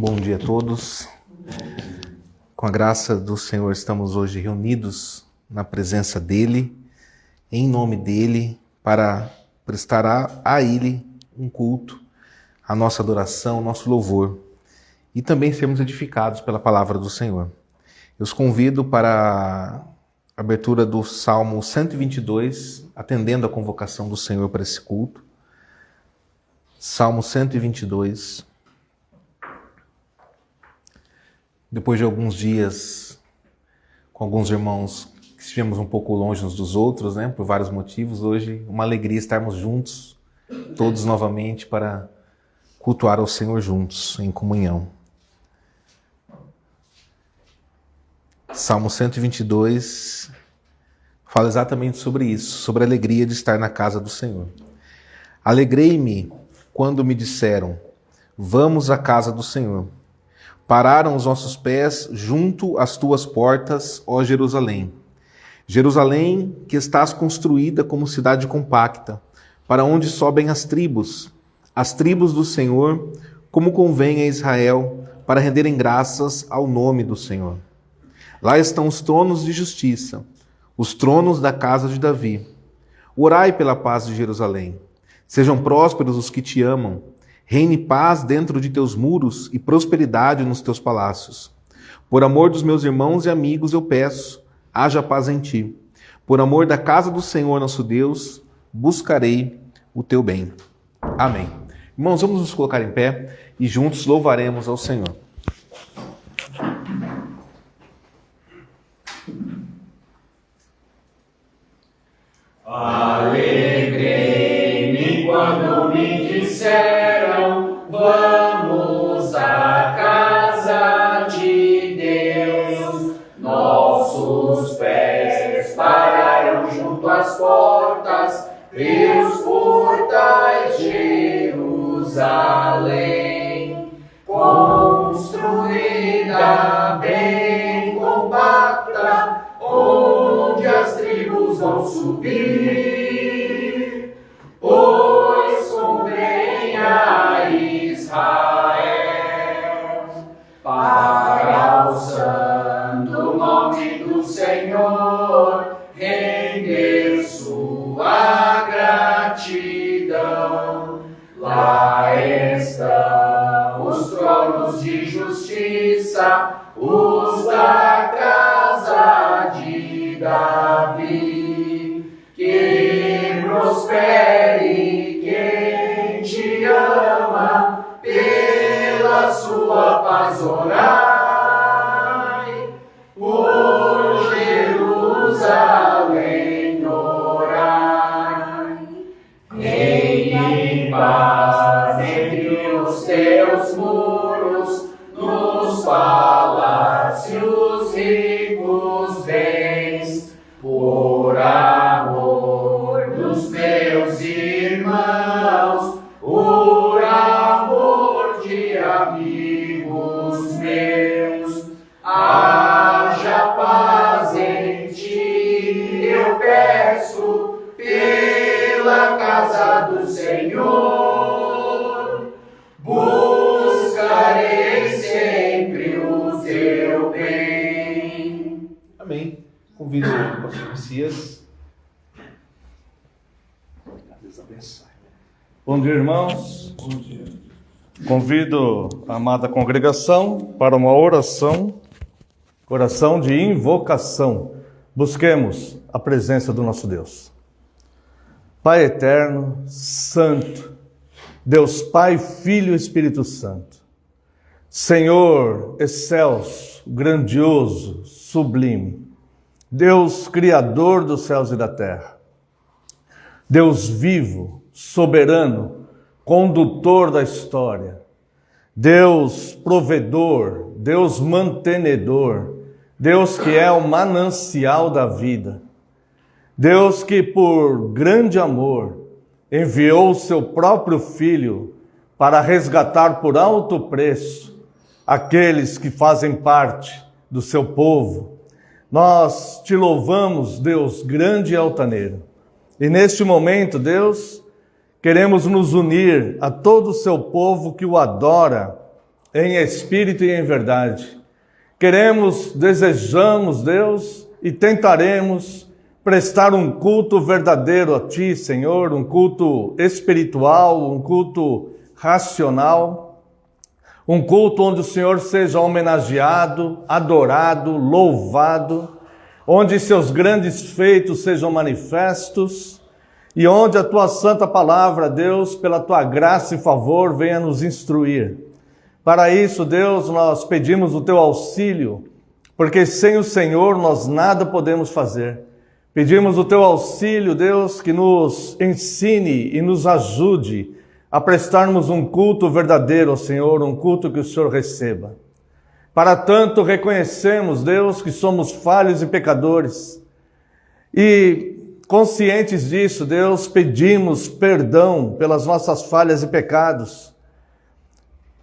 Bom dia a todos. Com a graça do Senhor, estamos hoje reunidos na presença dEle, em nome dEle, para prestar a Ele um culto, a nossa adoração, o nosso louvor, e também sermos edificados pela palavra do Senhor. Eu os convido para a abertura do Salmo 122, atendendo a convocação do Senhor para esse culto. Salmo 122. Depois de alguns dias com alguns irmãos que estivemos um pouco longe uns dos outros, por vários motivos, hoje uma alegria estarmos juntos, todos novamente, para cultuar ao Senhor juntos, em comunhão. Salmo 122 fala exatamente sobre isso, sobre a alegria de estar na casa do Senhor. Alegrei-me quando me disseram, vamos à casa do Senhor. Pararam os nossos pés junto às tuas portas, ó Jerusalém. Jerusalém, que estás construída como cidade compacta, para onde sobem as tribos do Senhor, como convém a Israel, para renderem graças ao nome do Senhor. Lá estão os tronos de justiça, os tronos da casa de Davi. Orai pela paz de Jerusalém. Sejam prósperos os que te amam. Reine paz dentro de teus muros e prosperidade nos teus palácios. Por amor dos meus irmãos e amigos eu peço, haja paz em ti. Por amor da casa do Senhor nosso Deus, buscarei o teu bem. Amém. Irmãos, vamos nos colocar em pé e juntos louvaremos ao Senhor. Alegrei-me quando me disseram, vamos à casa de Deus. Nossos pés pararam junto às portas, teus portais, Jerusalém. Construída bem compacta, onde as tribos vão subir, pois convém a Israel, para o santo nome do Senhor, render sua gratidão. Lá estão os tronos de justiça, os da casa de Davi. Que prospere quem te ama, pela sua paz orai. Por Jerusalém orai. Reine paz entre os teus muros, nos palácios ricos bens, por amor dos meus irmãos, por amor de amigos meus, haja paz em ti, eu peço, pela casa do Senhor, buscarei sempre o teu bem. Amém. Convido o pastor Messias. Deus abençoe. Bom dia, irmãos. Bom dia. Convido a amada congregação para uma oração de invocação. Busquemos a presença do nosso Deus. Pai eterno, santo, Deus Pai, Filho e Espírito Santo. Senhor excelso, grandioso, sublime. Deus Criador dos céus e da terra. Deus vivo, soberano, condutor da história. Deus provedor, Deus mantenedor. Deus que é o manancial da vida. Deus que por grande amor enviou o seu próprio Filho para resgatar por alto preço aqueles que fazem parte do seu povo. Nós te louvamos, Deus grande e altaneiro. E neste momento, Deus, queremos nos unir a todo o seu povo que o adora em espírito e em verdade. Queremos, desejamos, Deus, e tentaremos prestar um culto verdadeiro a Ti, Senhor, um culto espiritual, um culto racional, um culto onde o Senhor seja homenageado, adorado, louvado, onde seus grandes feitos sejam manifestos e onde a Tua santa palavra, Deus, pela Tua graça e favor, venha nos instruir. Para isso, Deus, nós pedimos o Teu auxílio, porque sem o Senhor nós nada podemos fazer. Pedimos o Teu auxílio, Deus, que nos ensine e nos ajude a prestarmos um culto verdadeiro ao Senhor, um culto que o Senhor receba. Para tanto, reconhecemos, Deus, que somos falhos e pecadores. E, conscientes disso, Deus, pedimos perdão pelas nossas falhas e pecados.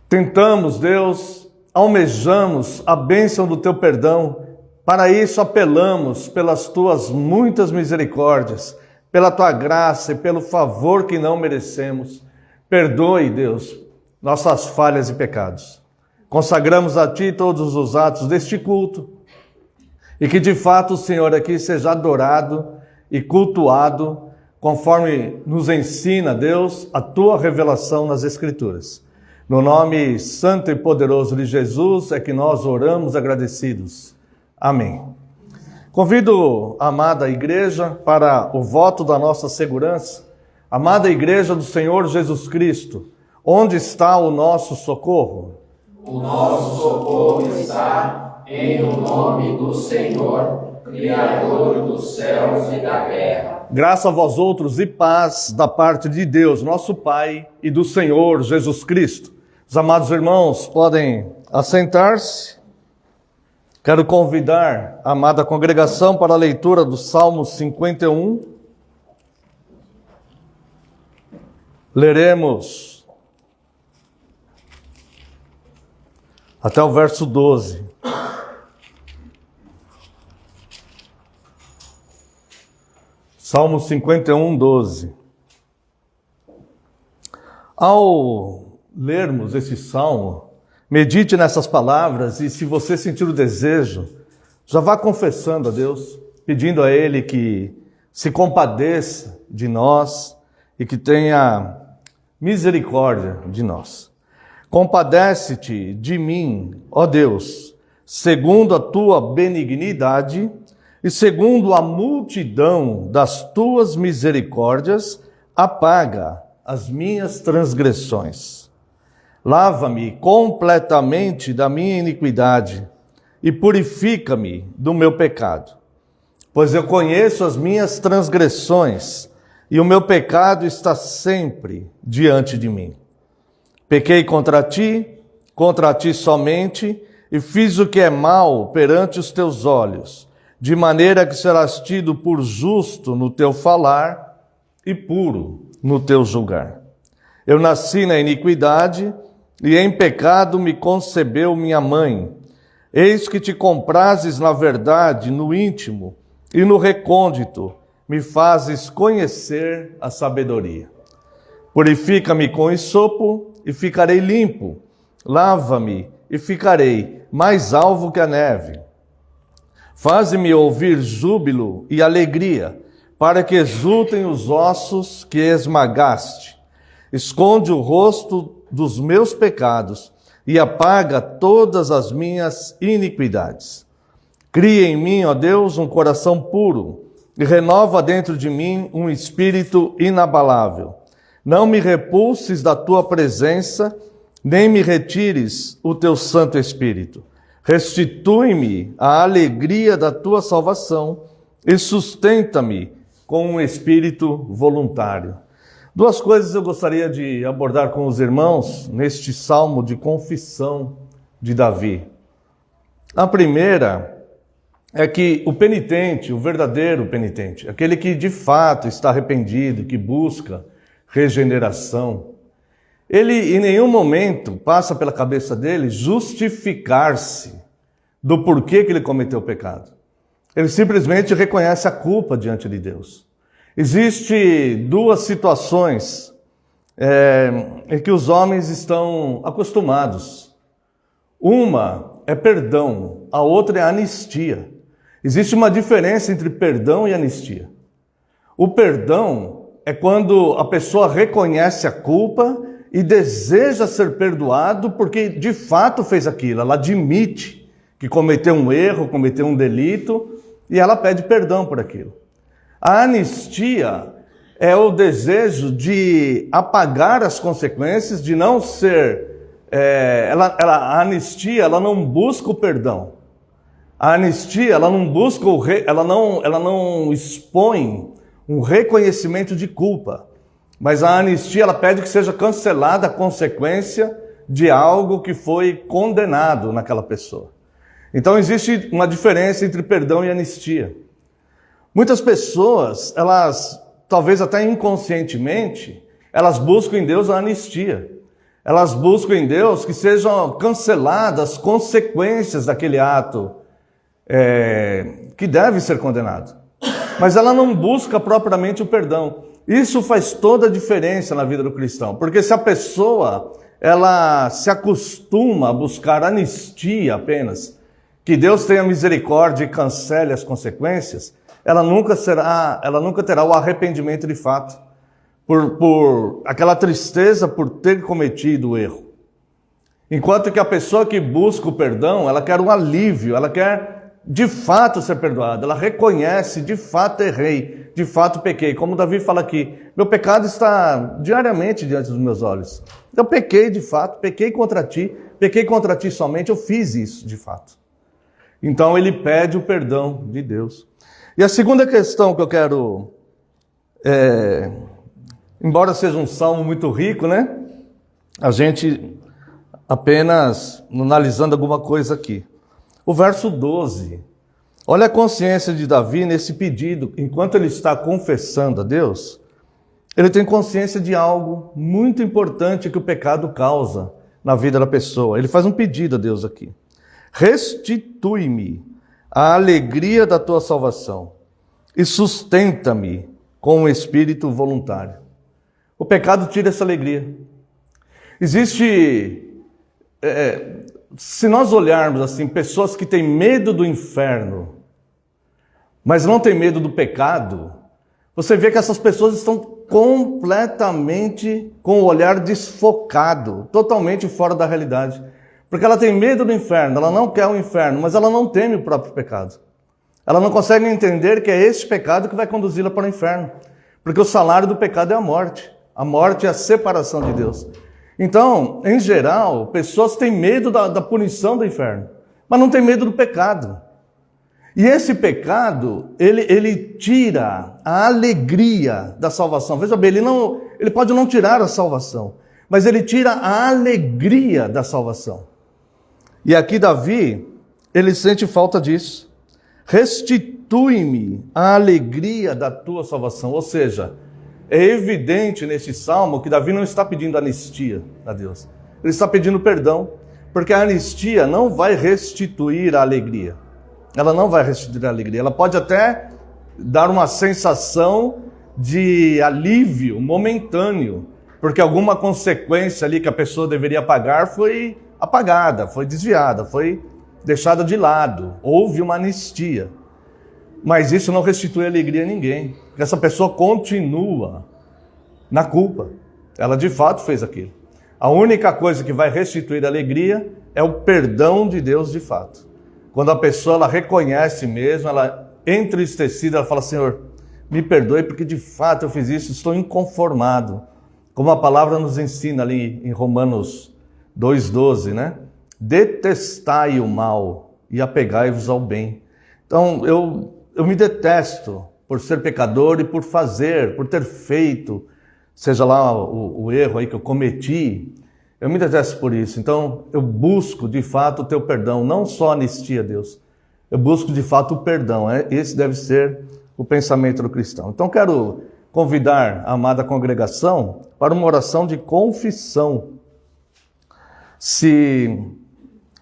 Tentamos, Deus, almejamos a bênção do Teu perdão. Para isso apelamos pelas Tuas muitas misericórdias, pela Tua graça e pelo favor que não merecemos. Perdoe, Deus, nossas falhas e pecados. Consagramos a Ti todos os atos deste culto e que de fato o Senhor aqui seja adorado e cultuado conforme nos ensina, Deus, a Tua revelação nas Escrituras. No nome santo e poderoso de Jesus é que nós oramos agradecidos. Amém. Convido a amada igreja para o voto da nossa segurança. Amada igreja do Senhor Jesus Cristo, onde está o nosso socorro? O nosso socorro está em o nome do Senhor, Criador dos céus e da terra. Graça a vós outros e paz da parte de Deus, nosso Pai, e do Senhor Jesus Cristo. Os amados irmãos podem assentar-se. Quero convidar a amada congregação para a leitura do Salmo 51. Leremos até o verso 12. Salmo 51, 12. Ao lermos esse salmo, medite nessas palavras e, se você sentir o desejo, já vá confessando a Deus, pedindo a Ele que se compadeça de nós e que tenha misericórdia de nós. Compadece-te de mim, ó Deus, segundo a Tua benignidade e segundo a multidão das Tuas misericórdias, apaga as minhas transgressões. Lava-me completamente da minha iniquidade e purifica-me do meu pecado. Pois eu conheço as minhas transgressões e o meu pecado está sempre diante de mim. Pequei contra ti somente, e fiz o que é mal perante os teus olhos, de maneira que serás tido por justo no teu falar e puro no teu julgar. Eu nasci na iniquidade, e em pecado me concebeu minha mãe. Eis que te comprases na verdade, no íntimo e no recôndito, me fazes conhecer a sabedoria. Purifica-me com esopo e ficarei limpo. Lava-me e ficarei mais alvo que a neve. Faze-me ouvir júbilo e alegria, para que exultem os ossos que esmagaste. Esconde o rosto dos meus pecados e apaga todas as minhas iniquidades. Cria em mim, ó Deus, um coração puro e renova dentro de mim um espírito inabalável. Não me repulses da tua presença, nem me retires o teu Santo Espírito. Restitui-me a alegria da tua salvação e sustenta-me com um espírito voluntário. Duas coisas eu gostaria de abordar com os irmãos neste salmo de confissão de Davi. A primeira é que o penitente, o verdadeiro penitente, aquele que de fato está arrependido, que busca regeneração, ele em nenhum momento passa pela cabeça dele justificar-se do porquê que ele cometeu o pecado. Ele simplesmente reconhece a culpa diante de Deus. Existem duas situações em que os homens estão acostumados Uma é perdão, a outra é anistia. Existe uma diferença entre perdão e anistia. O perdão é quando a pessoa reconhece a culpa e deseja ser perdoado porque de fato fez aquilo. Ela admite que cometeu um erro, cometeu um delito e ela pede perdão por aquilo. A anistia é o desejo de apagar as consequências, de não ser... a anistia, ela não busca o perdão. A anistia, ela não busca ela não expõe um reconhecimento de culpa. Mas a anistia, ela pede que seja cancelada a consequência de algo que foi condenado naquela pessoa. Então existe uma diferença entre perdão e anistia. Muitas pessoas, elas, talvez até inconscientemente, elas buscam em Deus a anistia. Elas buscam em Deus que sejam canceladas as consequências daquele ato que deve ser condenado. Mas ela não busca propriamente o perdão. Isso faz toda a diferença na vida do cristão. Porque se a pessoa ela se acostuma a buscar anistia apenas, que Deus tenha misericórdia e cancele as consequências, ela nunca terá o arrependimento de fato. Por aquela tristeza por ter cometido o erro. Enquanto que a pessoa que busca o perdão, ela quer um alívio, ela quer de fato ser perdoada, ela reconhece, de fato errei, de fato pequei. Como Davi fala aqui, meu pecado está diariamente diante dos meus olhos. Eu pequei de fato, pequei contra ti somente, eu fiz isso de fato. Então ele pede o perdão de Deus. E a segunda questão que eu quero... embora seja um salmo muito rico, né? A gente apenas analisando alguma coisa aqui. O verso 12. Olha a consciência de Davi nesse pedido. Enquanto ele está confessando a Deus, ele tem consciência de algo muito importante que o pecado causa na vida da pessoa. Ele faz um pedido a Deus aqui. Restitui-me a alegria da tua salvação e sustenta-me com um espírito voluntário. O pecado tira essa alegria. Existe, se nós olharmos assim, pessoas que têm medo do inferno, mas não têm medo do pecado, você vê que essas pessoas estão completamente com o olhar desfocado, totalmente fora da realidade. Porque ela tem medo do inferno, ela não quer o inferno, mas ela não teme o próprio pecado. Ela não consegue entender que é esse pecado que vai conduzi-la para o inferno. Porque o salário do pecado é a morte. A morte é a separação de Deus. Então, em geral, pessoas têm medo da punição do inferno, mas não têm medo do pecado. E esse pecado, ele tira a alegria da salvação. Veja bem, ele pode não tirar a salvação, mas ele tira a alegria da salvação. E aqui Davi, ele sente falta disso. Restitui-me a alegria da tua salvação. Ou seja, é evidente nesse salmo que Davi não está pedindo anistia a Deus. Ele está pedindo perdão, porque a anistia não vai restituir a alegria. Ela não vai restituir a alegria. Ela pode até dar uma sensação de alívio momentâneo, porque alguma consequência ali que a pessoa deveria pagar foi apagada, foi desviada, foi deixada de lado. Houve uma anistia. Mas isso não restitui alegria a ninguém. Porque essa pessoa continua na culpa. Ela de fato fez aquilo. A única coisa que vai restituir a alegria é o perdão de Deus de fato. Quando a pessoa ela reconhece mesmo, ela entristecida, ela fala: Senhor, me perdoe porque de fato eu fiz isso, estou inconformado. Como a palavra nos ensina ali em Romanos 2,12, né? Detestai o mal e apegai-vos ao bem. Então eu me detesto por ser pecador e por ter feito, seja lá o erro aí que eu cometi, eu me detesto por isso. Então eu busco de fato o teu perdão, não só anistia, Deus. Eu busco de fato o perdão. Esse deve ser o pensamento do cristão. Então quero convidar a amada congregação para uma oração de confissão.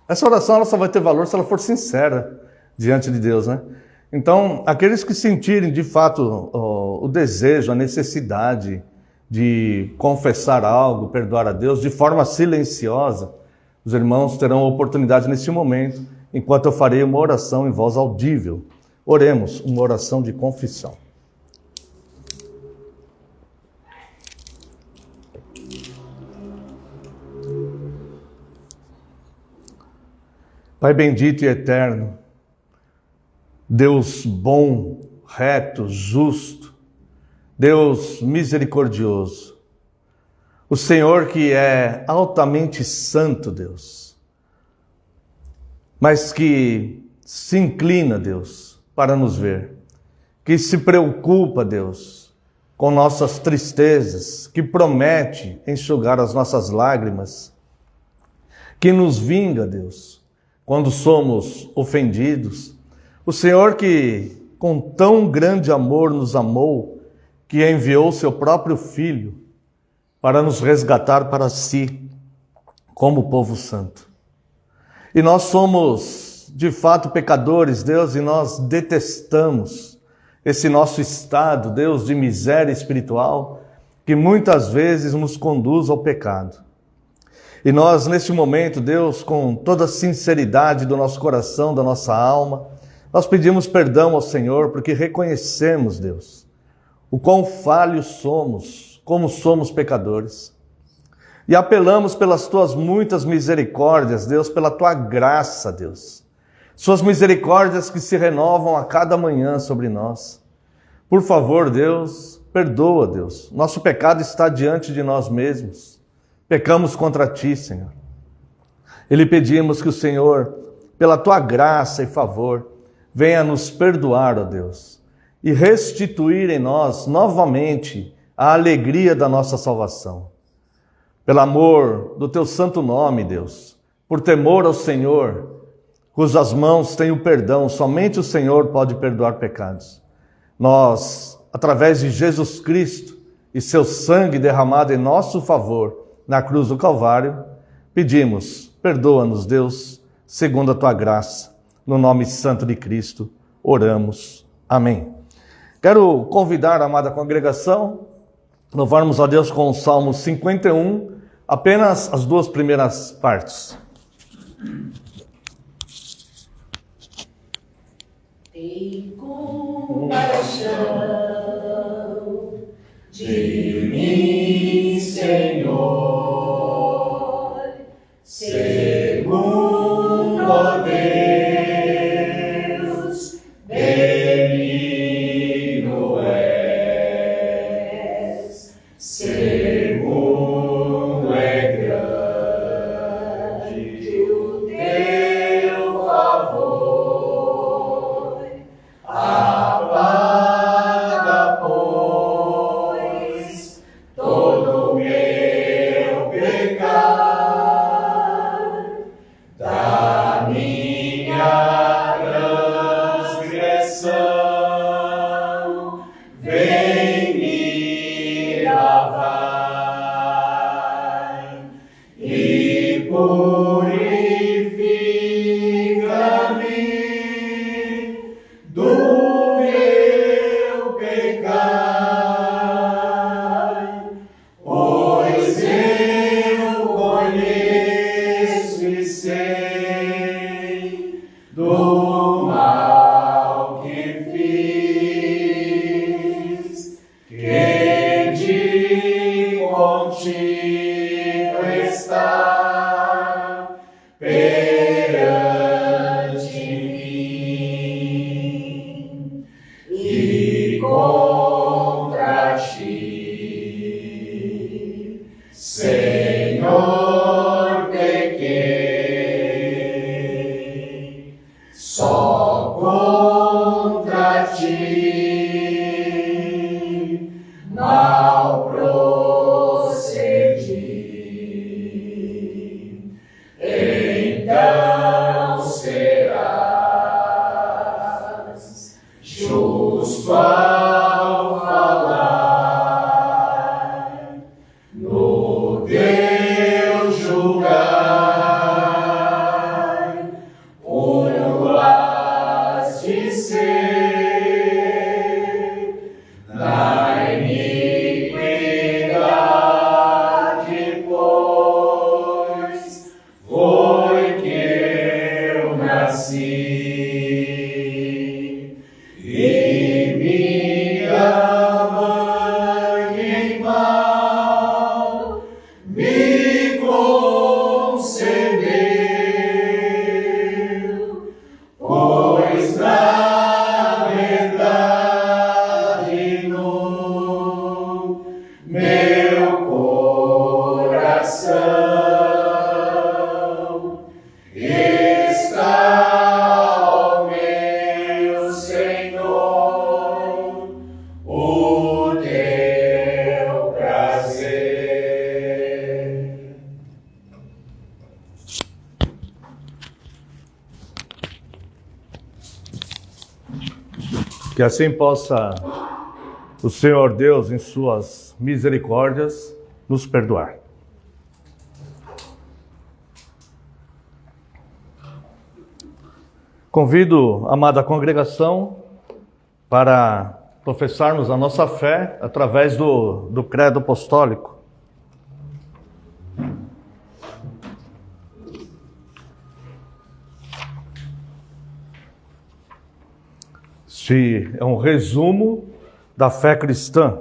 Essa oração ela só vai ter valor se ela for sincera diante de Deus, né? Então, aqueles que sentirem de fato o desejo, a necessidade de confessar algo, perdoar a Deus de forma silenciosa, Os irmãos terão a oportunidade neste momento, enquanto eu farei uma oração em voz audível. Oremos, uma oração de confissão. Pai bendito e eterno, Deus bom, reto, justo, Deus misericordioso, o Senhor que é altamente santo, Deus, mas que se inclina, Deus, para nos ver, que se preocupa, Deus, com nossas tristezas, que promete enxugar as nossas lágrimas, que nos vinga, Deus, quando somos ofendidos. O Senhor que com tão grande amor nos amou, que enviou seu próprio Filho para nos resgatar para si, como povo santo. E nós somos, de fato, pecadores, Deus, e nós detestamos esse nosso estado, Deus, de miséria espiritual, que muitas vezes nos conduz ao pecado. E nós, neste momento, Deus, com toda a sinceridade do nosso coração, da nossa alma, nós pedimos perdão ao Senhor, porque reconhecemos, Deus, o quão falhos somos, como somos pecadores. E apelamos pelas Tuas muitas misericórdias, Deus, pela Tua graça, Deus. Suas misericórdias que se renovam a cada manhã sobre nós. Por favor, Deus, perdoa, Deus. Nosso pecado está diante de nós mesmos. Pecamos contra Ti, Senhor. E lhe pedimos que o Senhor, pela Tua graça e favor, venha nos perdoar, ó Deus, e restituir em nós novamente a alegria da nossa salvação. Pelo amor do Teu santo nome, Deus, por temor ao Senhor, cujas mãos têm o perdão, somente o Senhor pode perdoar pecados. Nós, através de Jesus Cristo e seu sangue derramado em nosso favor, na cruz do Calvário, pedimos, perdoa-nos, Deus, segundo a Tua graça, no nome santo de Cristo, oramos. Amém. Quero convidar a amada congregação, louvarmos a Deus com o Salmo 51, apenas as duas primeiras partes. Tem compaixão de mim, Senhor, segundo a Deus, benigno és, segundo é grande o teu favor, apaga, pois, todo o meu pecar, da minha transgressão, vem me lavar e purifica-me do meu pecar, pois eu conheço e sei do mal que fiz, que de contigo está perante mim e contra ti, Senhor, pequei, só contra ti mal procedi. Então serás justo ao falar, no teu julgar, puro has de ser, na iniquidade, pois, Que assim possa o Senhor Deus, em suas misericórdias, nos perdoar. Convido a amada congregação para professarmos a nossa fé através do credo apostólico. Este é um resumo da fé cristã.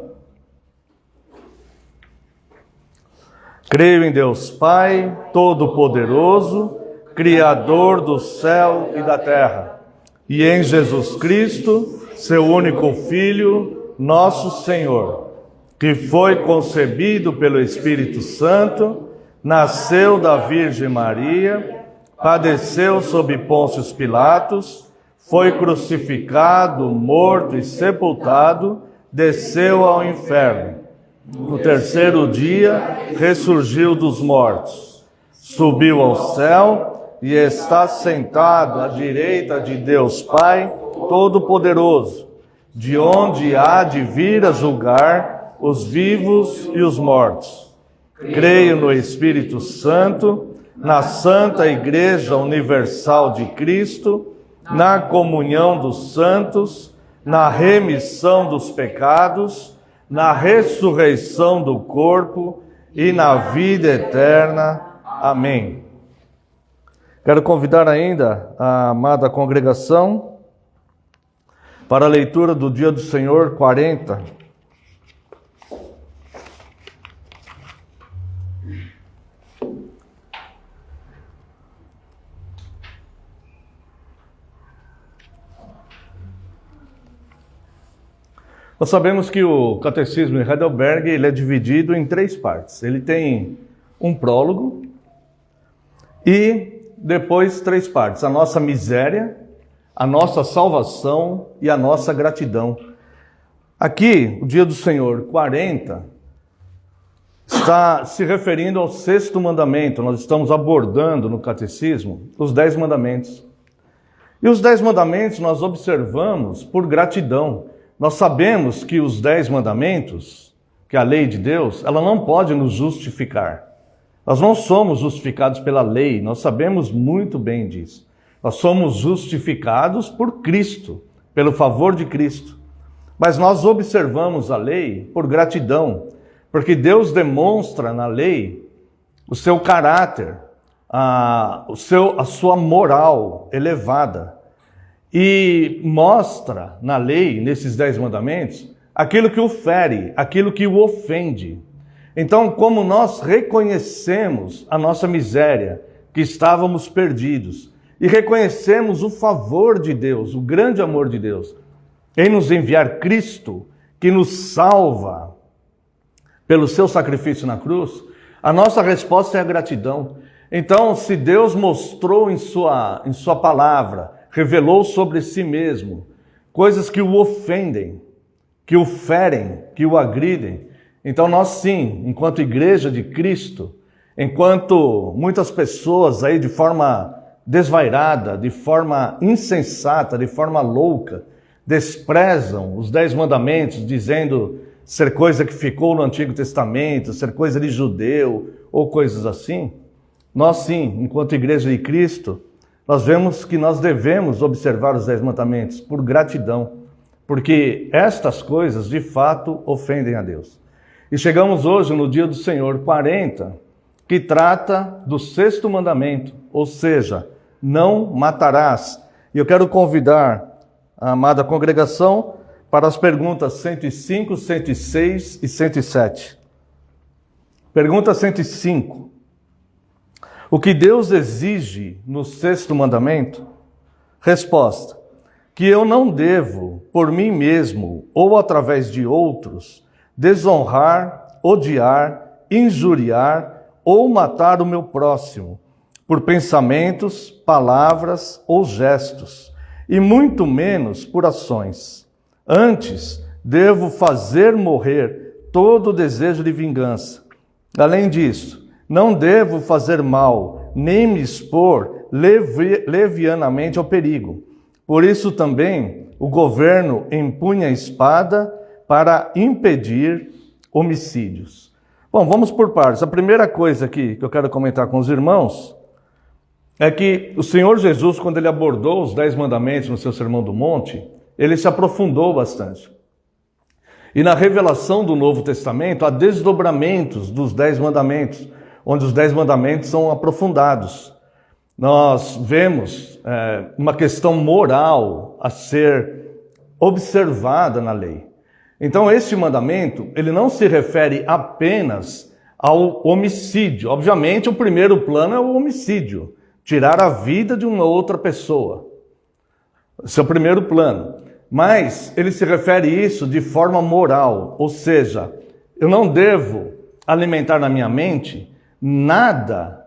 Creio em Deus Pai, Todo-Poderoso, Criador do céu e da terra, e em Jesus Cristo, seu único Filho, nosso Senhor, que foi concebido pelo Espírito Santo, nasceu da Virgem Maria, padeceu sob Pôncio Pilatos, foi crucificado, morto e sepultado, desceu ao inferno. No terceiro dia, ressurgiu dos mortos, subiu ao céu e está sentado à direita de Deus Pai Todo-Poderoso, de onde há de vir a julgar os vivos e os mortos. Creio no Espírito Santo, na Santa Igreja Universal de Cristo, na comunhão dos santos, na remissão dos pecados, na ressurreição do corpo e na vida eterna. Amém. Quero convidar ainda a amada congregação para a leitura do Dia do Senhor 40. Nós sabemos que o Catecismo de Heidelberg ele é dividido em 3 partes. Ele tem um prólogo e depois 3 partes. A nossa miséria, a nossa salvação e a nossa gratidão. Aqui, o Dia do Senhor 40 está se referindo ao 6º mandamento. Nós estamos abordando no Catecismo os 10 mandamentos. E os 10 mandamentos nós observamos por gratidão. Nós sabemos que os 10 mandamentos, que a lei de Deus, ela não pode nos justificar. Nós não somos justificados pela lei, nós sabemos muito bem disso. Nós somos justificados por Cristo, pelo favor de Cristo. Mas nós observamos a lei por gratidão, porque Deus demonstra na lei o seu caráter, a sua moral elevada. E mostra na lei, nesses 10 mandamentos, aquilo que o fere, aquilo que o ofende. Então, como nós reconhecemos a nossa miséria, que estávamos perdidos, e reconhecemos o favor de Deus, o grande amor de Deus, em nos enviar Cristo, que nos salva pelo seu sacrifício na cruz, a nossa resposta é a gratidão. Então, se Deus mostrou em sua palavra, revelou sobre si mesmo coisas que o ofendem, que o ferem, que o agridem. Então nós sim, enquanto igreja de Cristo, enquanto muitas pessoas aí de forma desvairada, de forma insensata, de forma louca, desprezam os 10 mandamentos, dizendo ser coisa que ficou no Antigo Testamento, ser coisa de judeu ou coisas assim, nós sim, enquanto igreja de Cristo, nós vemos que nós devemos observar os 10 mandamentos por gratidão, porque estas coisas de fato ofendem a Deus. E chegamos hoje no Dia do Senhor 40, que trata do 6º mandamento, ou seja, não matarás. E eu quero convidar a amada congregação para as perguntas 105, 106 e 107. Pergunta 105. O que Deus exige no 6º mandamento? Resposta: que eu não devo, por mim mesmo ou através de outros, desonrar, odiar, injuriar ou matar o meu próximo, por pensamentos, palavras ou gestos, e muito menos por ações. Antes, devo fazer morrer todo o desejo de vingança. Além disso, não devo fazer mal, nem me expor levianamente ao perigo. Por isso também o governo empunha a espada para impedir homicídios. Bom, vamos por partes. A primeira coisa aqui que eu quero comentar com os irmãos é que o Senhor Jesus, quando ele abordou os 10 mandamentos no seu Sermão do Monte, ele se aprofundou bastante. E na revelação do Novo Testamento, há desdobramentos dos 10 mandamentos, onde os 10 mandamentos são aprofundados. Nós vemos uma questão moral a ser observada na lei. Então, este mandamento, ele não se refere apenas ao homicídio. Obviamente, o primeiro plano é o homicídio, tirar a vida de uma outra pessoa. Esse é o primeiro plano. Mas ele se refere a isso de forma moral, ou seja, eu não devo alimentar na minha mente nada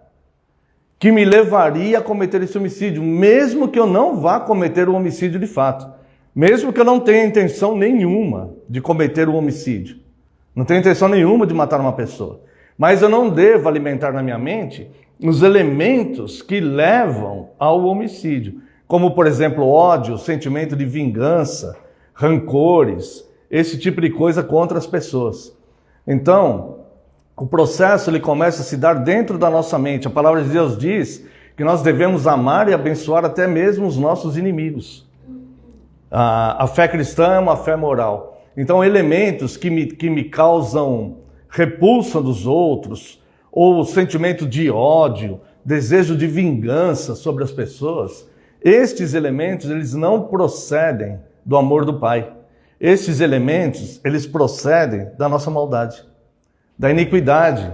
que me levaria a cometer esse homicídio, mesmo que eu não vá cometer o homicídio de fato, mesmo que eu não tenha intenção nenhuma de cometer o homicídio, não tenho intenção nenhuma de matar uma pessoa, mas eu não devo alimentar na minha mente os elementos que levam ao homicídio, como, por exemplo, ódio, sentimento de vingança, rancores, esse tipo de coisa contra as pessoas. Então, o processo ele começa a se dar dentro da nossa mente. A palavra de Deus diz que nós devemos amar e abençoar até mesmo os nossos inimigos. A fé cristã é uma fé moral. Então, elementos que me causam repulsa dos outros, ou sentimento de ódio, desejo de vingança sobre as pessoas, estes elementos, eles não procedem do amor do Pai. Estes elementos, eles procedem da nossa maldade, da iniquidade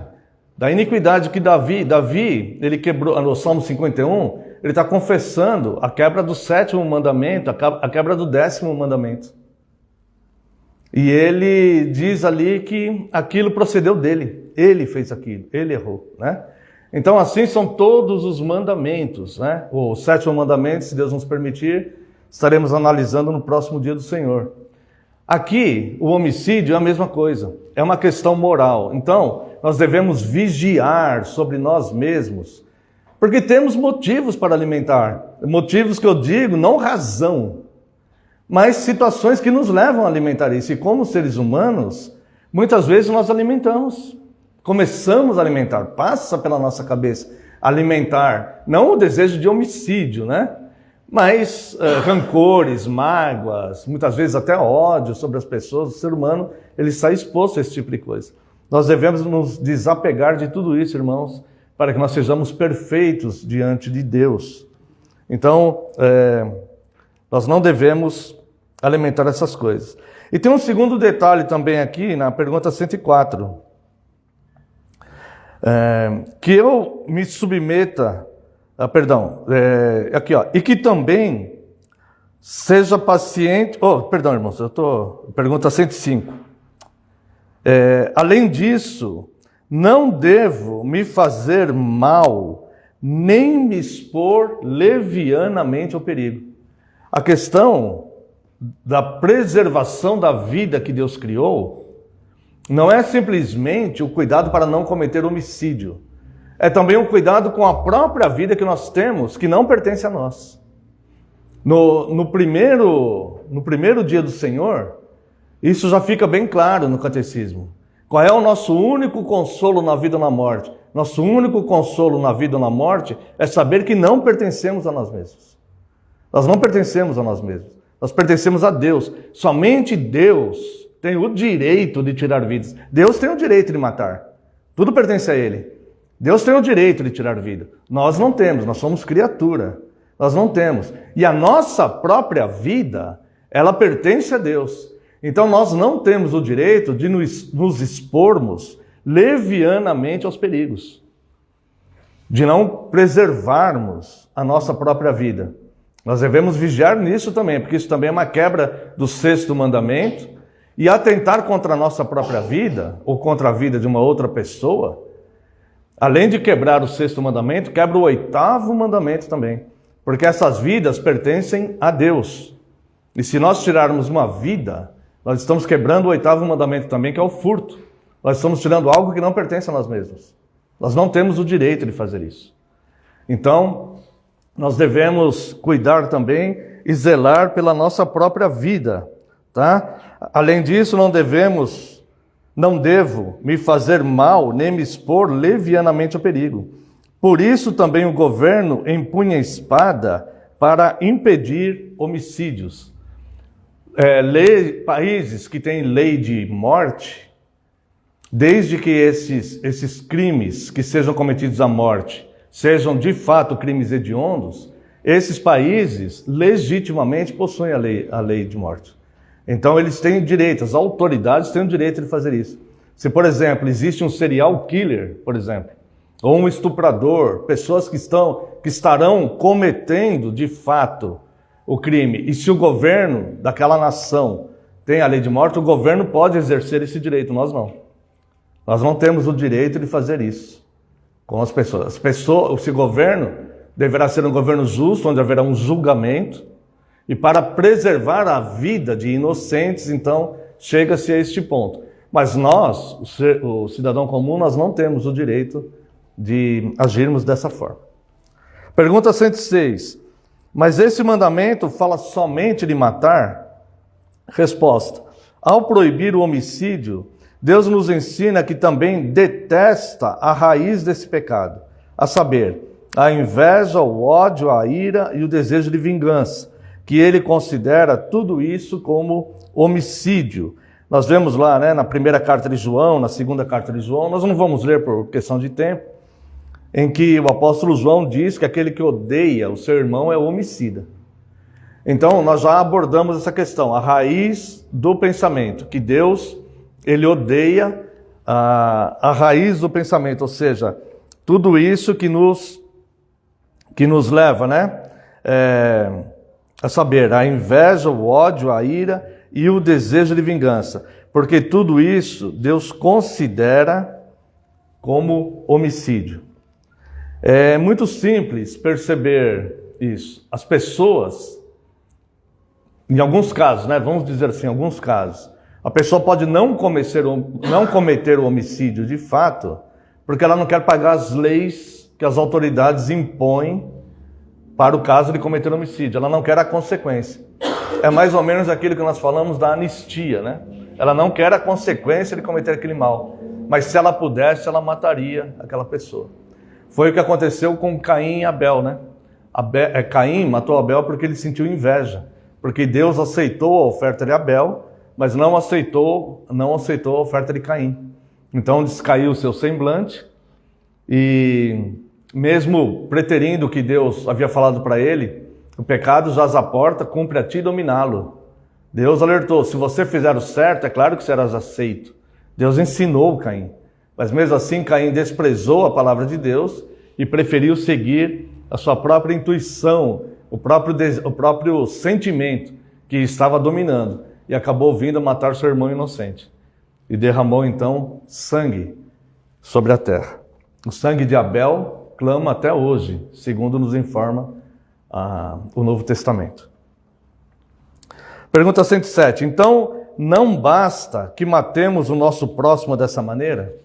que Davi, ele quebrou, no Salmo 51, ele está confessando a quebra do 7º mandamento, a quebra do 10º mandamento. E ele diz ali que aquilo procedeu dele, ele fez aquilo, ele errou, né? Então, assim são todos os mandamentos, né? O 7º mandamento, se Deus nos permitir, estaremos analisando no próximo dia do Senhor. Aqui, o homicídio é a mesma coisa, é uma questão moral. Então, nós devemos vigiar sobre nós mesmos, porque temos motivos para alimentar. Motivos que eu digo, não razão, mas situações que nos levam a alimentar isso. E como seres humanos, muitas vezes nós alimentamos. Começamos a alimentar, passa pela nossa cabeça alimentar, não o desejo de homicídio, né? Mas rancores, mágoas, muitas vezes até ódio sobre as pessoas. O ser humano, ele está exposto a esse tipo de coisa. Nós devemos nos desapegar de tudo isso, irmãos, para que nós sejamos perfeitos diante de Deus. Então, nós não devemos alimentar essas coisas. E tem um segundo detalhe também aqui na pergunta 104. Que eu me submeta, aqui ó, e que também seja paciente, irmãos, pergunta 105. Além disso, não devo me fazer mal, nem me expor levianamente ao perigo. A questão da preservação da vida que Deus criou não é simplesmente o cuidado para não cometer homicídio. É também o cuidado com a própria vida que nós temos, que não pertence a nós. No primeiro dia do Senhor, isso já fica bem claro no catecismo. Qual é o nosso único consolo na vida ou na morte? Nosso único consolo na vida ou na morte é saber que não pertencemos a nós mesmos. Nós não pertencemos a nós mesmos. Nós pertencemos a Deus. Somente Deus tem o direito de tirar vidas. Deus tem o direito de matar. Tudo pertence a Ele. Deus tem o direito de tirar vida. Nós não temos, nós somos criatura. Nós não temos. E a nossa própria vida, ela pertence a Deus. Então nós não temos o direito de nos expormos levianamente aos perigos. De não preservarmos a nossa própria vida. Nós devemos vigiar nisso também, porque isso também é uma quebra do 6º mandamento. E atentar contra a nossa própria vida, ou contra a vida de uma outra pessoa, além de quebrar o 6º mandamento, quebra o 8º mandamento também. Porque essas vidas pertencem a Deus. E se nós tirarmos uma vida, nós estamos quebrando o 8º mandamento também, que é o furto. Nós estamos tirando algo que não pertence a nós mesmos. Nós não temos o direito de fazer isso. Então, nós devemos cuidar também e zelar pela nossa própria vida, tá? Além disso, não devo me fazer mal nem me expor levianamente ao perigo. Por isso também o governo empunha a espada para impedir homicídios. Países que têm lei de morte, desde que esses crimes que sejam cometidos à morte sejam de fato crimes hediondos, esses países legitimamente possuem a lei de morte. Então eles têm direito, as autoridades têm o direito de fazer isso. Se, por exemplo, existe um serial killer, por exemplo, ou um estuprador, pessoas que estarão cometendo de fato o crime, e se o governo daquela nação tem a lei de morte, o governo pode exercer esse direito, nós não. Nós não temos o direito de fazer isso com as pessoas. Esse governo deverá ser um governo justo, onde haverá um julgamento, e para preservar a vida de inocentes, então, chega-se a este ponto. Mas nós, o cidadão comum, nós não temos o direito de agirmos dessa forma. Pergunta 106. Mas esse mandamento fala somente de matar? Resposta. Ao proibir o homicídio, Deus nos ensina que também detesta a raiz desse pecado, a saber, a inveja, o ódio, a ira e o desejo de vingança, que ele considera tudo isso como homicídio. Nós vemos lá, né, na primeira carta de João, na segunda carta de João, nós não vamos ler por questão de tempo, em que o apóstolo João diz que aquele que odeia o seu irmão é homicida. Então, nós já abordamos essa questão, a raiz do pensamento, que Deus, ele odeia a raiz do pensamento, ou seja, tudo isso que nos leva, né, a saber, a inveja, o ódio, a ira e o desejo de vingança, porque tudo isso Deus considera como homicídio. É muito simples perceber isso. As pessoas, em alguns casos, né, vamos dizer assim, em alguns casos, a pessoa pode não cometer o homicídio de fato, porque ela não quer pagar as leis que as autoridades impõem para o caso de cometer homicídio. Ela não quer a consequência. É mais ou menos aquilo que nós falamos da anistia, né? Ela não quer a consequência de cometer aquele mal, mas se ela pudesse, ela mataria aquela pessoa. Foi o que aconteceu com Caim e Abel, né? Caim matou Abel porque ele sentiu inveja, porque Deus aceitou a oferta de Abel, mas não aceitou a oferta de Caim. Então descaiu o seu semblante e, mesmo preterindo o que Deus havia falado para ele, o pecado jaz à porta, cumpre a ti dominá-lo. Deus alertou, se você fizer o certo, é claro que serás aceito. Deus ensinou Caim, mas mesmo assim Caim desprezou a palavra de Deus e preferiu seguir a sua própria intuição, o próprio sentimento que estava dominando, e acabou vindo a matar seu irmão inocente. E derramou então sangue sobre a terra. O sangue de Abel clama até hoje, segundo nos informa o Novo Testamento. Pergunta 107. Então, não basta que matemos o nosso próximo dessa maneira?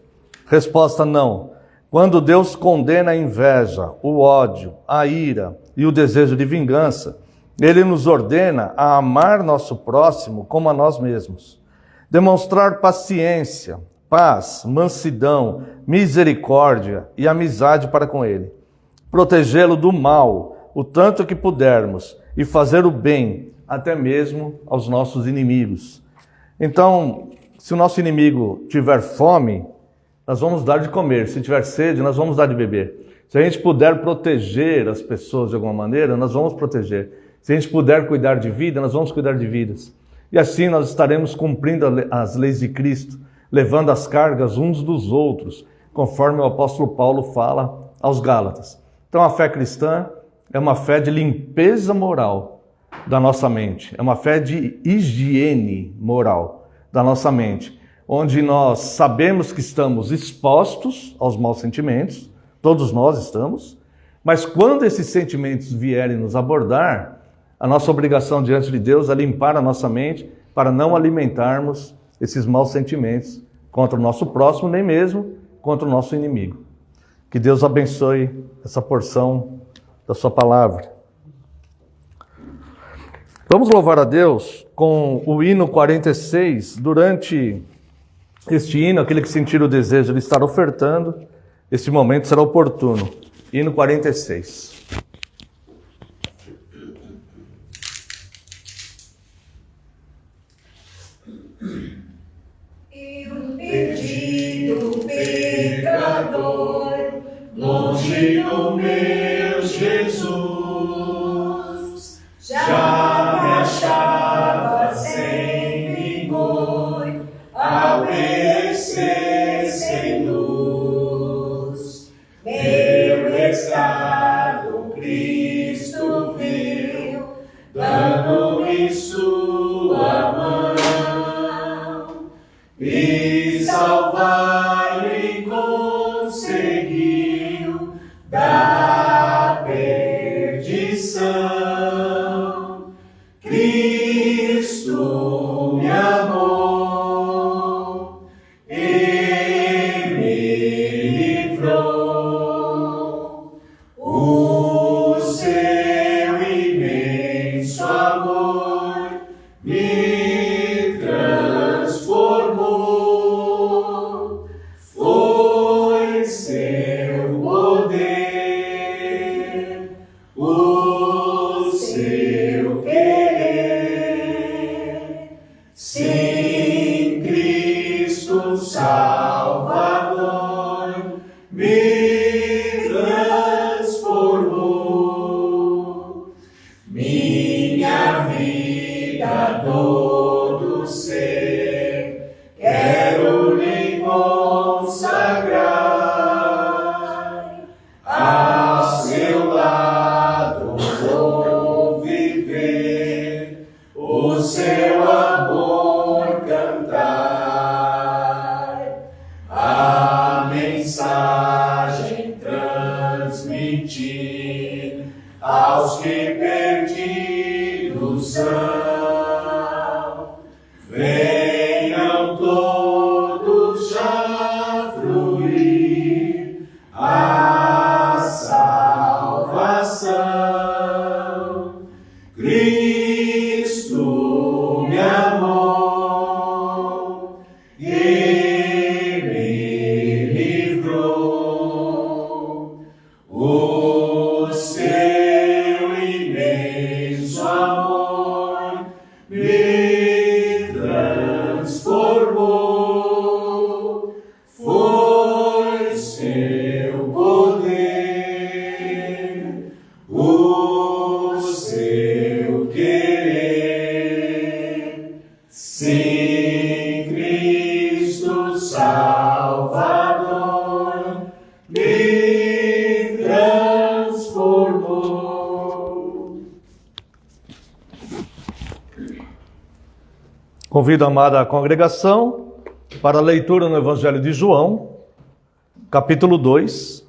Resposta: não. Quando Deus condena a inveja, o ódio, a ira e o desejo de vingança, Ele nos ordena a amar nosso próximo como a nós mesmos. Demonstrar paciência, paz, mansidão, misericórdia e amizade para com Ele. Protegê-lo do mal, o tanto que pudermos, e fazer o bem, até mesmo aos nossos inimigos. Então, se o nosso inimigo tiver fome, nós vamos dar de comer. Se tiver sede, nós vamos dar de beber. Se a gente puder proteger as pessoas de alguma maneira, nós vamos proteger. Se a gente puder cuidar de vida, nós vamos cuidar de vidas. E assim nós estaremos cumprindo as leis de Cristo, levando as cargas uns dos outros, conforme o apóstolo Paulo fala aos Gálatas. Então a fé cristã é uma fé de limpeza moral da nossa mente, é uma fé de higiene moral da nossa mente, onde nós sabemos que estamos expostos aos maus sentimentos, todos nós estamos, mas quando esses sentimentos vierem nos abordar, a nossa obrigação diante de Deus é limpar a nossa mente para não alimentarmos esses maus sentimentos contra o nosso próximo, nem mesmo contra o nosso inimigo. Que Deus abençoe essa porção da sua palavra. Vamos louvar a Deus com o hino 46. Durante este hino, aquele que sentir o desejo de estar ofertando, este momento será oportuno. Hino 46. Eu perdido pecador, longe do meu Jesus, já me achava sem vigor, ao perecer sem luz. Meu estado Cristo viu, dando-me sua mão, e salvar-me conseguiu da perdição. Cristo me amou e me livrou. O seu imenso amor me transformou. Foi seu poder, o seu querer. Sim, Cristo Salvador me transformou. Minha vida, todo ser, quero lhe consagrar. Ao seu lado vou viver, o seu amor cantar, a mensagem transmitir aos que perdidos são. Venham todos já fluir a salvação. Cristo me amou e me livrou. O seu imenso amor me transformou. Foi seu poder, o seu querer. Sim, Cristo Salvador me transformou. Convido a amada congregação para a leitura no Evangelho de João, capítulo 2.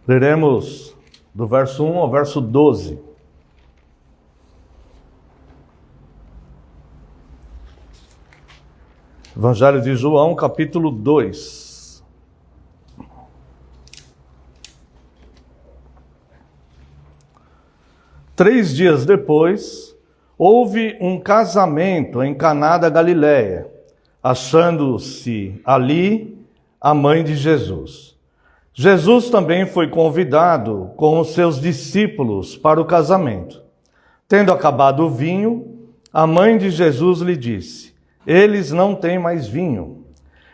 Leremos do verso 1 ao verso 12. Evangelho de João, capítulo 2. Três dias depois, houve um casamento em Caná da Galileia, achando-se ali a mãe de Jesus. Jesus também foi convidado com os seus discípulos para o casamento. Tendo acabado o vinho, a mãe de Jesus lhe disse: eles não têm mais vinho.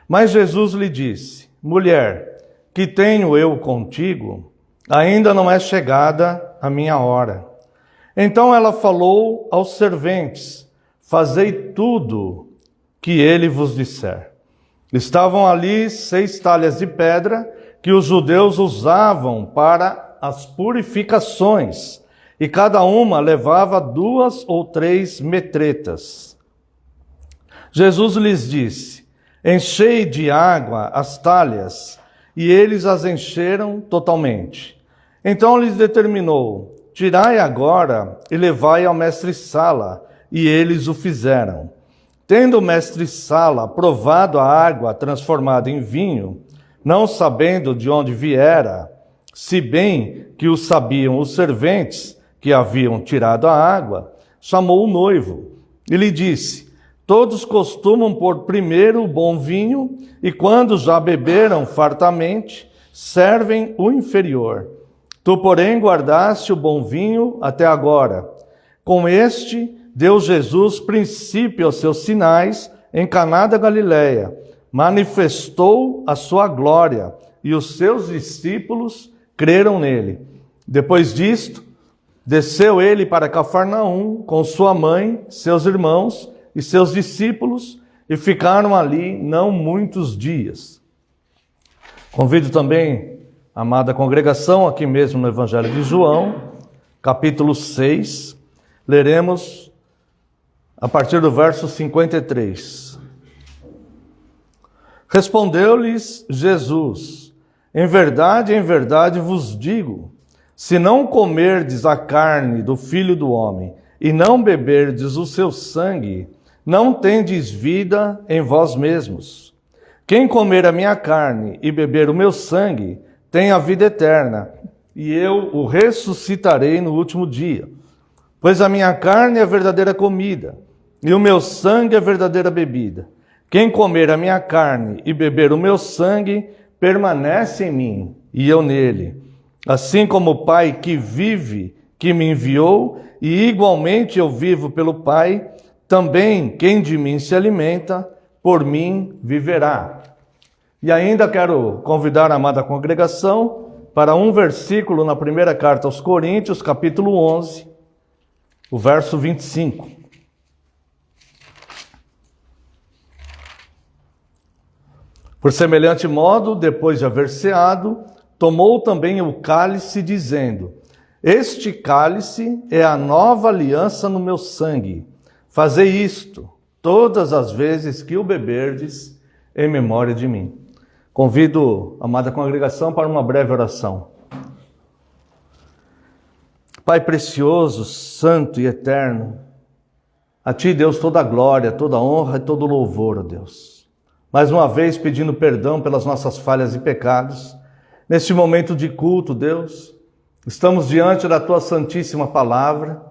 Mas Jesus lhe disse: mulher, que tenho eu contigo? Ainda não é chegada a minha hora. Então ela falou aos serventes: fazei tudo que ele vos disser. Estavam ali 6 talhas de pedra que os judeus usavam para as purificações, e cada uma levava 2 ou 3 metretas. Jesus lhes disse: enchei de água as talhas, e eles as encheram totalmente. Então lhes determinou: tirai agora e levai ao mestre-sala, e eles o fizeram. Tendo o mestre-sala provado a água transformada em vinho, não sabendo de onde viera, Se bem que o sabiam os serventes que haviam tirado a água, chamou o noivo e lhe disse: todos costumam pôr primeiro o bom vinho, e quando já beberam fartamente, servem o inferior. Tu, porém, guardaste o bom vinho até agora. Com este, deu Jesus princípio aos seus sinais em Caná da Galileia. Manifestou a sua glória, e os seus discípulos creram nele. Depois disto, desceu ele para Cafarnaum com sua mãe, seus irmãos e seus discípulos, e ficaram ali não muitos dias. Convido também a amada congregação, aqui mesmo no Evangelho de João, capítulo 6, leremos a partir do verso 53. Respondeu-lhes Jesus: em verdade vos digo, se não comerdes a carne do Filho do Homem e não beberdes o seu sangue, não tendes vida em vós mesmos. Quem comer a minha carne e beber o meu sangue tem a vida eterna, e eu o ressuscitarei no último dia. Pois a minha carne é a verdadeira comida, e o meu sangue é a verdadeira bebida. Quem comer a minha carne e beber o meu sangue permanece em mim, e eu nele. Assim como o Pai que vive, que me enviou, e igualmente eu vivo pelo Pai, também quem de mim se alimenta, por mim viverá. E ainda quero convidar a amada congregação para um versículo na primeira carta aos Coríntios, capítulo 11, o verso 25. Por semelhante modo, depois de haver ceado, tomou também o cálice, dizendo: este cálice é a nova aliança no meu sangue. Fazei isto todas as vezes que o beberdes, em memória de mim. Convido a amada congregação para uma breve oração. Pai precioso, santo e eterno, a Ti, Deus, toda a glória, toda a honra e todo o louvor, ó Deus. Mais uma vez pedindo perdão pelas nossas falhas e pecados. Neste momento de culto, Deus, estamos diante da Tua santíssima palavra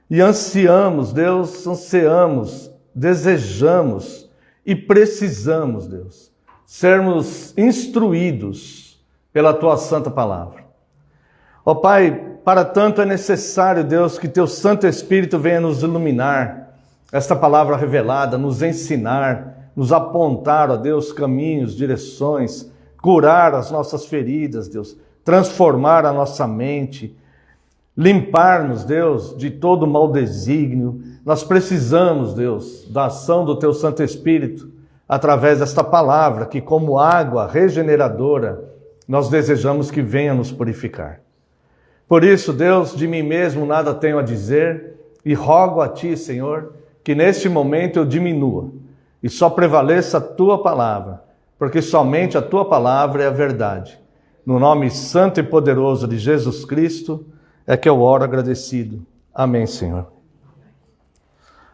e ansiamos, Deus, desejamos e precisamos, Deus, sermos instruídos pela Tua santa palavra. Ó Pai, para tanto é necessário, Deus, que Teu Santo Espírito venha nos iluminar, esta palavra revelada, nos ensinar, nos apontar, ó Deus, caminhos, direções, curar as nossas feridas, Deus, transformar a nossa mente, limpar-nos, Deus, de todo mau desígnio. Nós precisamos, Deus, da ação do Teu Santo Espírito, através desta palavra, que como água regeneradora, nós desejamos que venha nos purificar. Por isso, Deus, de mim mesmo nada tenho a dizer, e rogo a Ti, Senhor, que neste momento eu diminua, e só prevaleça a Tua palavra, porque somente a Tua palavra é a verdade. No nome santo e poderoso de Jesus Cristo, é que eu oro agradecido. Amém, Senhor.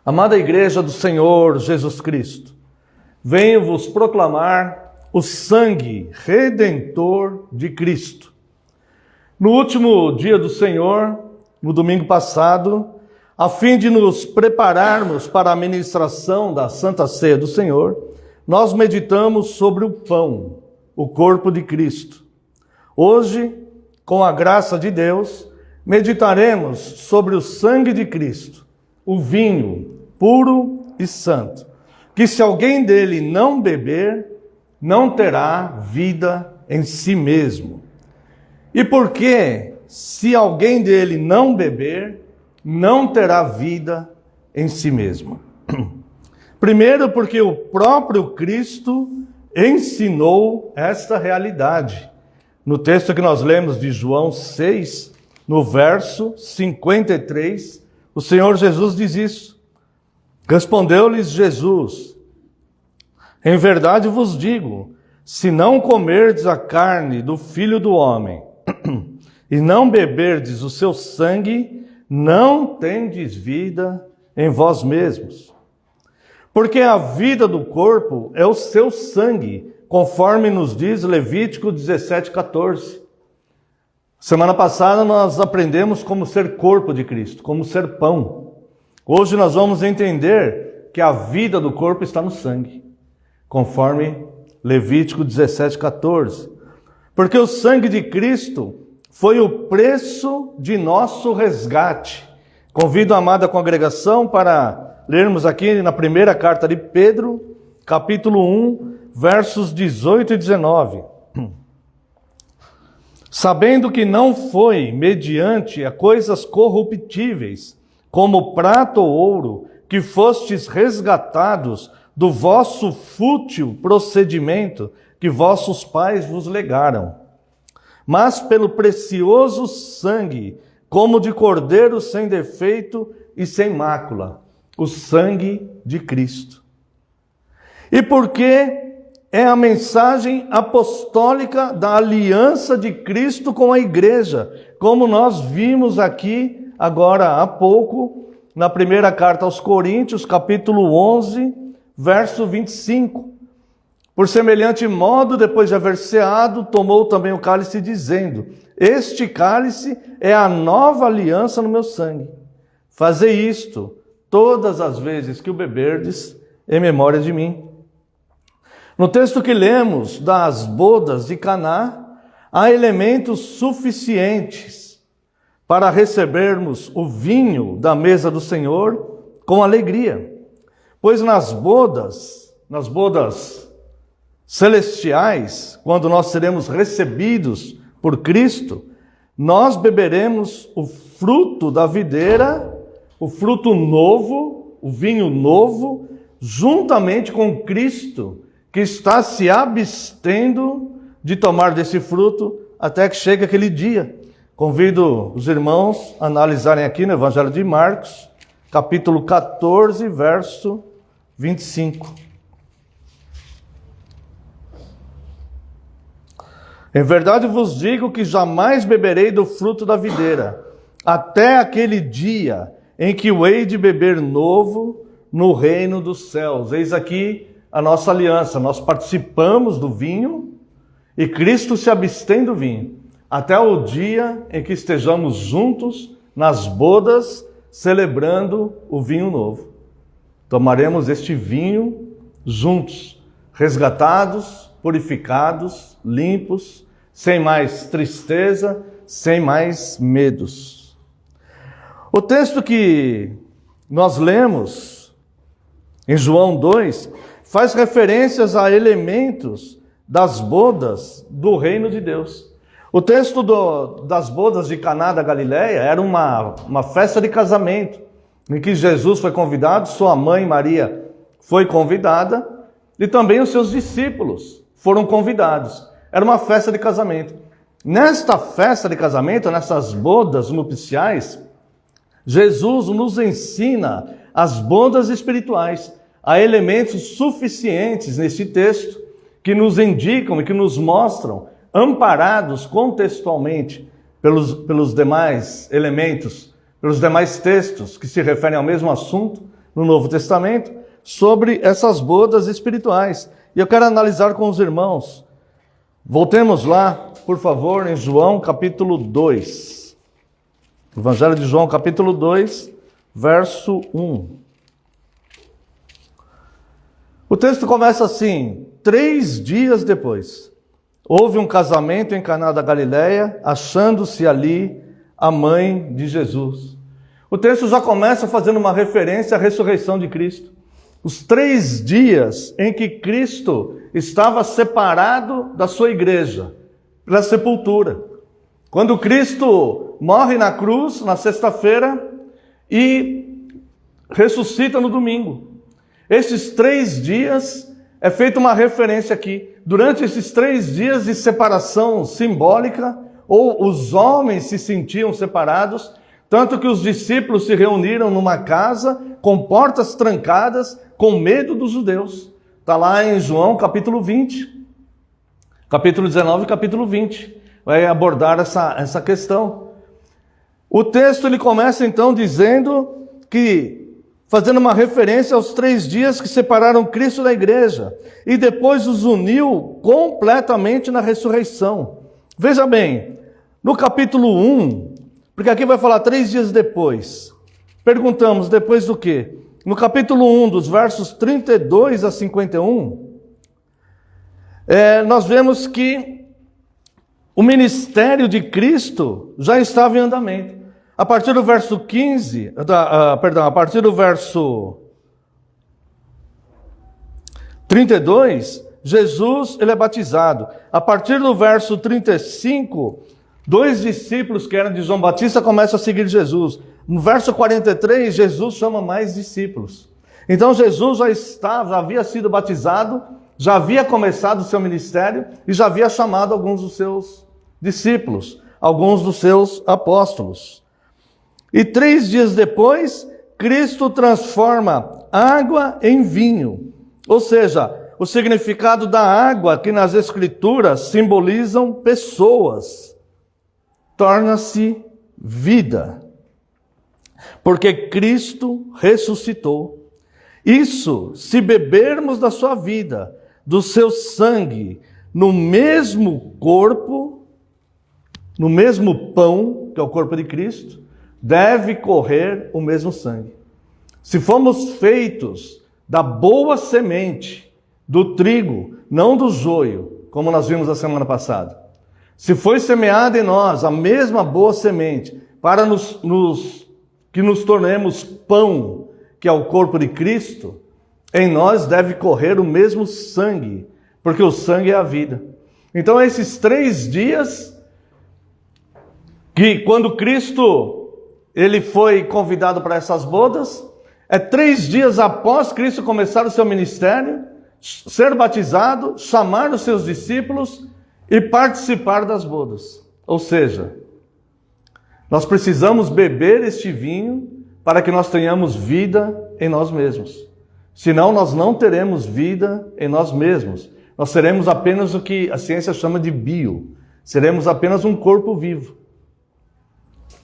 Amada Igreja do Senhor Jesus Cristo, venho-vos proclamar o sangue redentor de Cristo. No último dia do Senhor, no domingo passado, a fim de nos prepararmos para a ministração da Santa Ceia do Senhor, nós meditamos sobre o pão, o corpo de Cristo. Hoje, com a graça de Deus, meditaremos sobre o sangue de Cristo, o vinho puro e santo, que se alguém dele não beber, não terá vida em si mesmo. E porque, se alguém dele não beber, não terá vida em si mesmo? Primeiro, porque o próprio Cristo ensinou esta realidade. No texto que nós lemos de João 6, no verso 53, o Senhor Jesus diz isso. Respondeu-lhes Jesus: em verdade vos digo, se não comerdes a carne do Filho do Homem e não beberdes o seu sangue, não tendes vida em vós mesmos. Porque a vida do corpo é o seu sangue, conforme nos diz Levítico 17:14. Semana passada nós aprendemos como ser corpo de Cristo, como ser pão. Hoje nós vamos entender que a vida do corpo está no sangue, conforme Levítico 17:14. Porque o sangue de Cristo foi o preço de nosso resgate. Convido a amada congregação para lermos aqui na primeira carta de Pedro, capítulo 1, versos 18 e 19. Sabendo que não foi mediante a coisas corruptíveis, como prata ou ouro, que fostes resgatados do vosso fútil procedimento que vossos pais vos legaram, mas pelo precioso sangue, como de cordeiro sem defeito e sem mácula, o sangue de Cristo. E porque é a mensagem apostólica da aliança de Cristo com a igreja, como nós vimos aqui agora há pouco, na primeira carta aos Coríntios, capítulo 11, verso 25. Por semelhante modo, depois de haver ceado, tomou também o cálice, dizendo: este cálice é a nova aliança no meu sangue. Fazei isto todas as vezes que o beberdes, em memória de mim. No texto que lemos das bodas de Caná, há elementos suficientes para recebermos o vinho da mesa do Senhor com alegria. Pois nas bodas celestiais, quando nós seremos recebidos por Cristo, nós beberemos o fruto da videira, o fruto novo, o vinho novo, juntamente com Cristo, que está se abstendo de tomar desse fruto até que chegue aquele dia. Convido os irmãos a analisarem aqui no Evangelho de Marcos, capítulo 14, verso 25. Em verdade vos digo que jamais beberei do fruto da videira, até aquele dia em que o hei de beber novo no reino dos céus. Eis aqui a nossa aliança. Nós participamos do vinho e Cristo se abstém do vinho, até o dia em que estejamos juntos nas bodas, celebrando o vinho novo. Tomaremos este vinho juntos, resgatados, purificados, limpos, sem mais tristeza, sem mais medos. O texto que nós lemos em João 2 faz referências a elementos das bodas do reino de Deus. O texto das bodas de Caná da Galileia era uma festa de casamento, em que Jesus foi convidado, sua mãe Maria foi convidada, e também os seus discípulos foram convidados. Era uma festa de casamento. Nesta festa de casamento, nessas bodas nupciais, Jesus nos ensina as bodas espirituais. Há elementos suficientes nesse texto que nos indicam e que nos mostram, amparados contextualmente pelos demais elementos, pelos demais textos que se referem ao mesmo assunto no Novo Testamento, sobre essas bodas espirituais. E eu quero analisar com os irmãos. Voltemos lá, por favor, em João capítulo 2. Evangelho de João capítulo 2, verso 1. O texto começa assim: 3 dias depois, houve um casamento em Caná da Galileia, achando-se ali a mãe de Jesus. O texto já começa fazendo uma referência à ressurreição de Cristo. Os 3 dias em que Cristo estava separado da sua igreja, pela sepultura. Quando Cristo morre na cruz, na sexta-feira, e ressuscita no domingo. Esses 3 dias é feita uma referência aqui. Durante esses 3 dias de separação simbólica, ou os homens se sentiam separados, tanto que os discípulos se reuniram numa casa com portas trancadas, com medo dos judeus. Está lá em João capítulo 20, capítulo 19 e capítulo 20. Vai abordar essa questão. O texto ele começa então dizendo que, fazendo uma referência aos 3 dias que separaram Cristo da igreja, e depois os uniu completamente na ressurreição. Veja bem, No capítulo 1, porque aqui vai falar 3 dias depois. Perguntamos, depois do quê? No capítulo 1, dos versos 32 a 51, nós vemos que o ministério de Cristo já estava em andamento. A partir do verso 15, a partir do verso 32, Jesus ele é batizado. A partir do verso 35, 2 discípulos que eram de João Batista começam a seguir Jesus. No verso 43, Jesus chama mais discípulos. Então Jesus já havia sido batizado, já havia começado o seu ministério e já havia chamado alguns dos seus discípulos, alguns dos seus apóstolos. E 3 dias depois, Cristo transforma água em vinho. Ou seja, o significado da água que nas Escrituras simbolizam pessoas, torna-se vida. Porque Cristo ressuscitou. Isso, se bebermos da sua vida, do seu sangue, no mesmo corpo, no mesmo pão, que é o corpo de Cristo, deve correr o mesmo sangue. Se fomos feitos da boa semente, do trigo, não do joio, como nós vimos a semana passada. Se foi semeada em nós a mesma boa semente, para que nos tornemos pão, que é o corpo de Cristo, em nós deve correr o mesmo sangue, porque o sangue é a vida. Então esses 3 dias, que quando Cristo ele foi convidado para essas bodas, 3 dias após Cristo começar o seu ministério, ser batizado, chamar os seus discípulos e participar das bodas. Ou seja, nós precisamos beber este vinho para que nós tenhamos vida em nós mesmos. Senão nós não teremos vida em nós mesmos. Nós seremos apenas o que a ciência chama de bio. Seremos apenas um corpo vivo.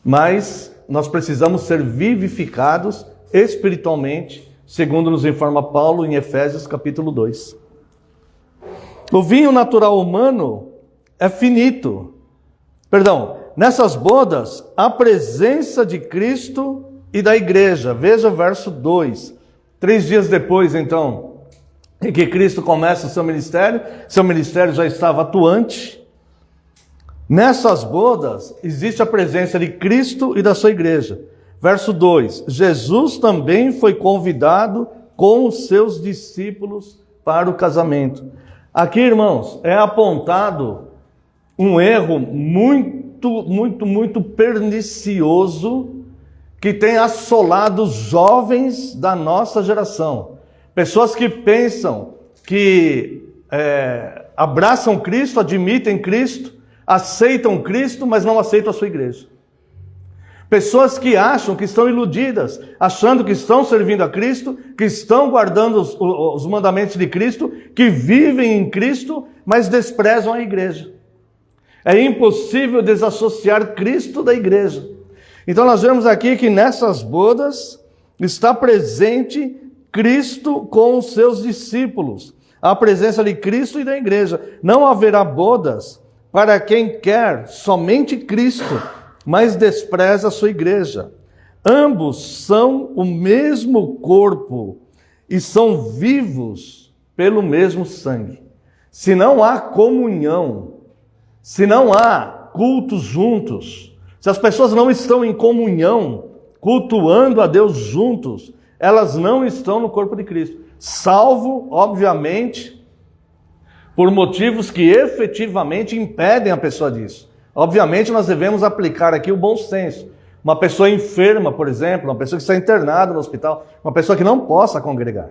Mas nós precisamos ser vivificados espiritualmente, segundo nos informa Paulo em Efésios capítulo 2. O vinho natural humano é finito. Nessas bodas, a presença de Cristo e da igreja. Veja o verso 2. 3 dias depois, então, em que Cristo começa o seu ministério já estava atuante. Nessas bodas, existe a presença de Cristo e da sua igreja. Verso 2, Jesus também foi convidado com os seus discípulos para o casamento. Aqui, irmãos, é apontado um erro muito pernicioso que tem assolado os jovens da nossa geração. Pessoas que pensam que abraçam Cristo, admitem Cristo, aceitam Cristo, mas não aceitam a sua igreja. Pessoas que acham que estão iludidas, achando que estão servindo a Cristo, que estão guardando os mandamentos de Cristo, que vivem em Cristo, mas desprezam a igreja. É impossível desassociar Cristo da igreja. Então nós vemos aqui que nessas bodas está presente Cristo com os seus discípulos. A presença de Cristo e da igreja. Não haverá bodas para quem quer somente Cristo, mas despreza a sua igreja. Ambos são o mesmo corpo e são vivos pelo mesmo sangue. Se não há comunhão, se não há cultos juntos, se as pessoas não estão em comunhão, cultuando a Deus juntos, elas não estão no corpo de Cristo. Salvo, obviamente, por motivos que efetivamente impedem a pessoa disso. Obviamente nós devemos aplicar aqui o bom senso. Uma pessoa enferma, por exemplo, uma pessoa que está internada no hospital, uma pessoa que não possa congregar.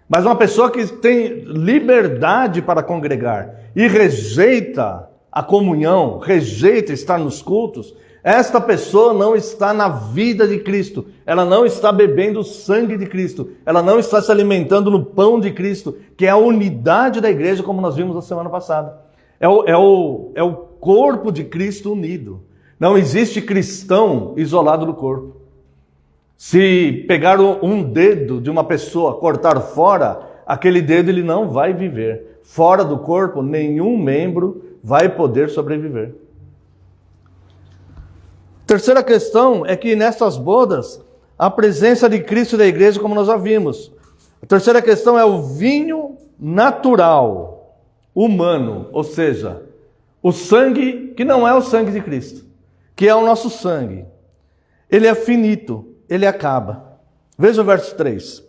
Mas uma pessoa que tem liberdade para congregar e rejeita a comunhão, rejeita estar nos cultos, esta pessoa não está na vida de Cristo, ela não está bebendo o sangue de Cristo, ela não está se alimentando no pão de Cristo, que é a unidade da igreja, como nós vimos na semana passada. É o corpo de Cristo unido. Não existe cristão isolado do corpo. Se pegar um dedo de uma pessoa, cortar fora, aquele dedo ele não vai viver. Fora do corpo, nenhum membro vai poder sobreviver. Terceira questão é que nessas bodas, a presença de Cristo e da igreja, como nós já vimos. A terceira questão é o vinho natural, humano, ou seja, o sangue que não é o sangue de Cristo, que é o nosso sangue. Ele é finito, ele acaba. Veja o verso 3.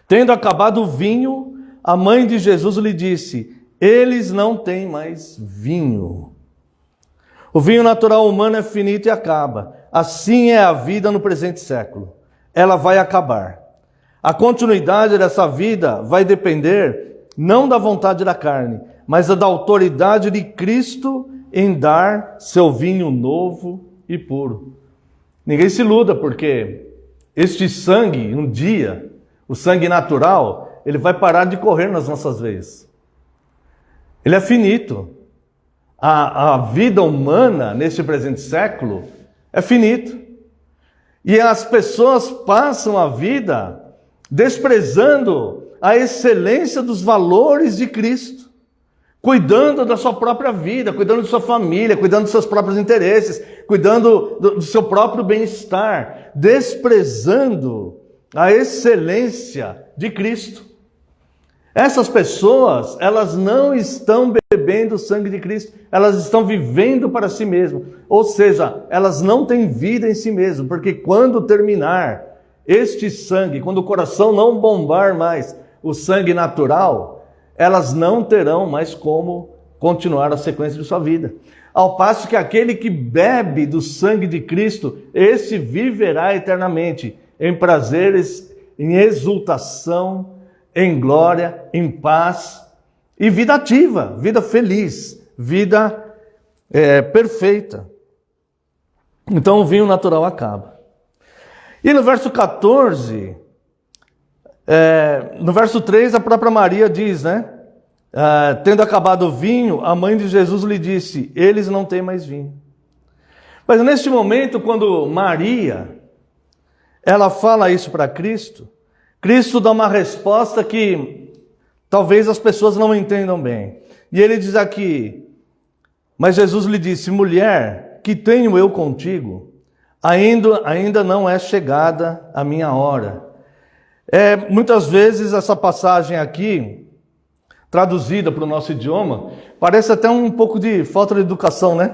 Tendo acabado o vinho, a mãe de Jesus lhe disse: eles não têm mais vinho. O vinho natural humano é finito e acaba. Assim é a vida no presente século. Ela vai acabar. A continuidade dessa vida vai depender não da vontade da carne, mas da autoridade de Cristo em dar seu vinho novo e puro. Ninguém se iluda, porque este sangue, um dia, o sangue natural, ele vai parar de correr nas nossas veias. Ele é finito. A vida humana, neste presente século, é finito. E as pessoas passam a vida desprezando a excelência dos valores de Cristo, cuidando da sua própria vida, cuidando de sua família, cuidando dos seus próprios interesses, cuidando do seu próprio bem-estar, desprezando a excelência de Cristo. Essas pessoas, elas não estão bebendo o sangue de Cristo, elas estão vivendo para si mesmas. Ou seja, elas não têm vida em si mesmas, porque quando terminar este sangue, quando o coração não bombar mais o sangue natural, elas não terão mais como continuar a sequência de sua vida. Ao passo que aquele que bebe do sangue de Cristo, esse viverá eternamente em prazeres, em exultação, em glória, em paz e vida ativa, vida feliz, vida perfeita. Então o vinho natural acaba. E no verso 14, no verso 3, a própria Maria diz, né? Tendo acabado o vinho, a mãe de Jesus lhe disse: eles não têm mais vinho. Mas neste momento, quando Maria, ela fala isso para Cristo, Cristo dá uma resposta que talvez as pessoas não entendam bem. E ele diz aqui: mas Jesus lhe disse: mulher, que tenho eu contigo? Ainda não é chegada a minha hora. Muitas vezes essa passagem aqui, traduzida para o nosso idioma, parece até um pouco de falta de educação, né?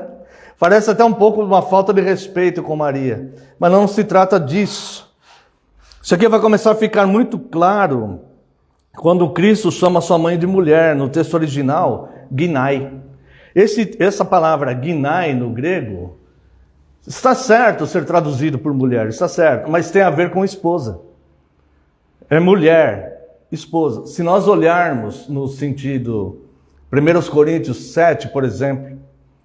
Parece até um pouco uma falta de respeito com Maria. Mas não se trata disso. Isso aqui vai começar a ficar muito claro quando Cristo chama sua mãe de mulher, no texto original, ginai. Essa palavra ginai no grego, está certo ser traduzido por mulher, está certo, mas tem a ver com esposa. É mulher, esposa. Se nós olharmos no sentido 1 Coríntios 7, por exemplo,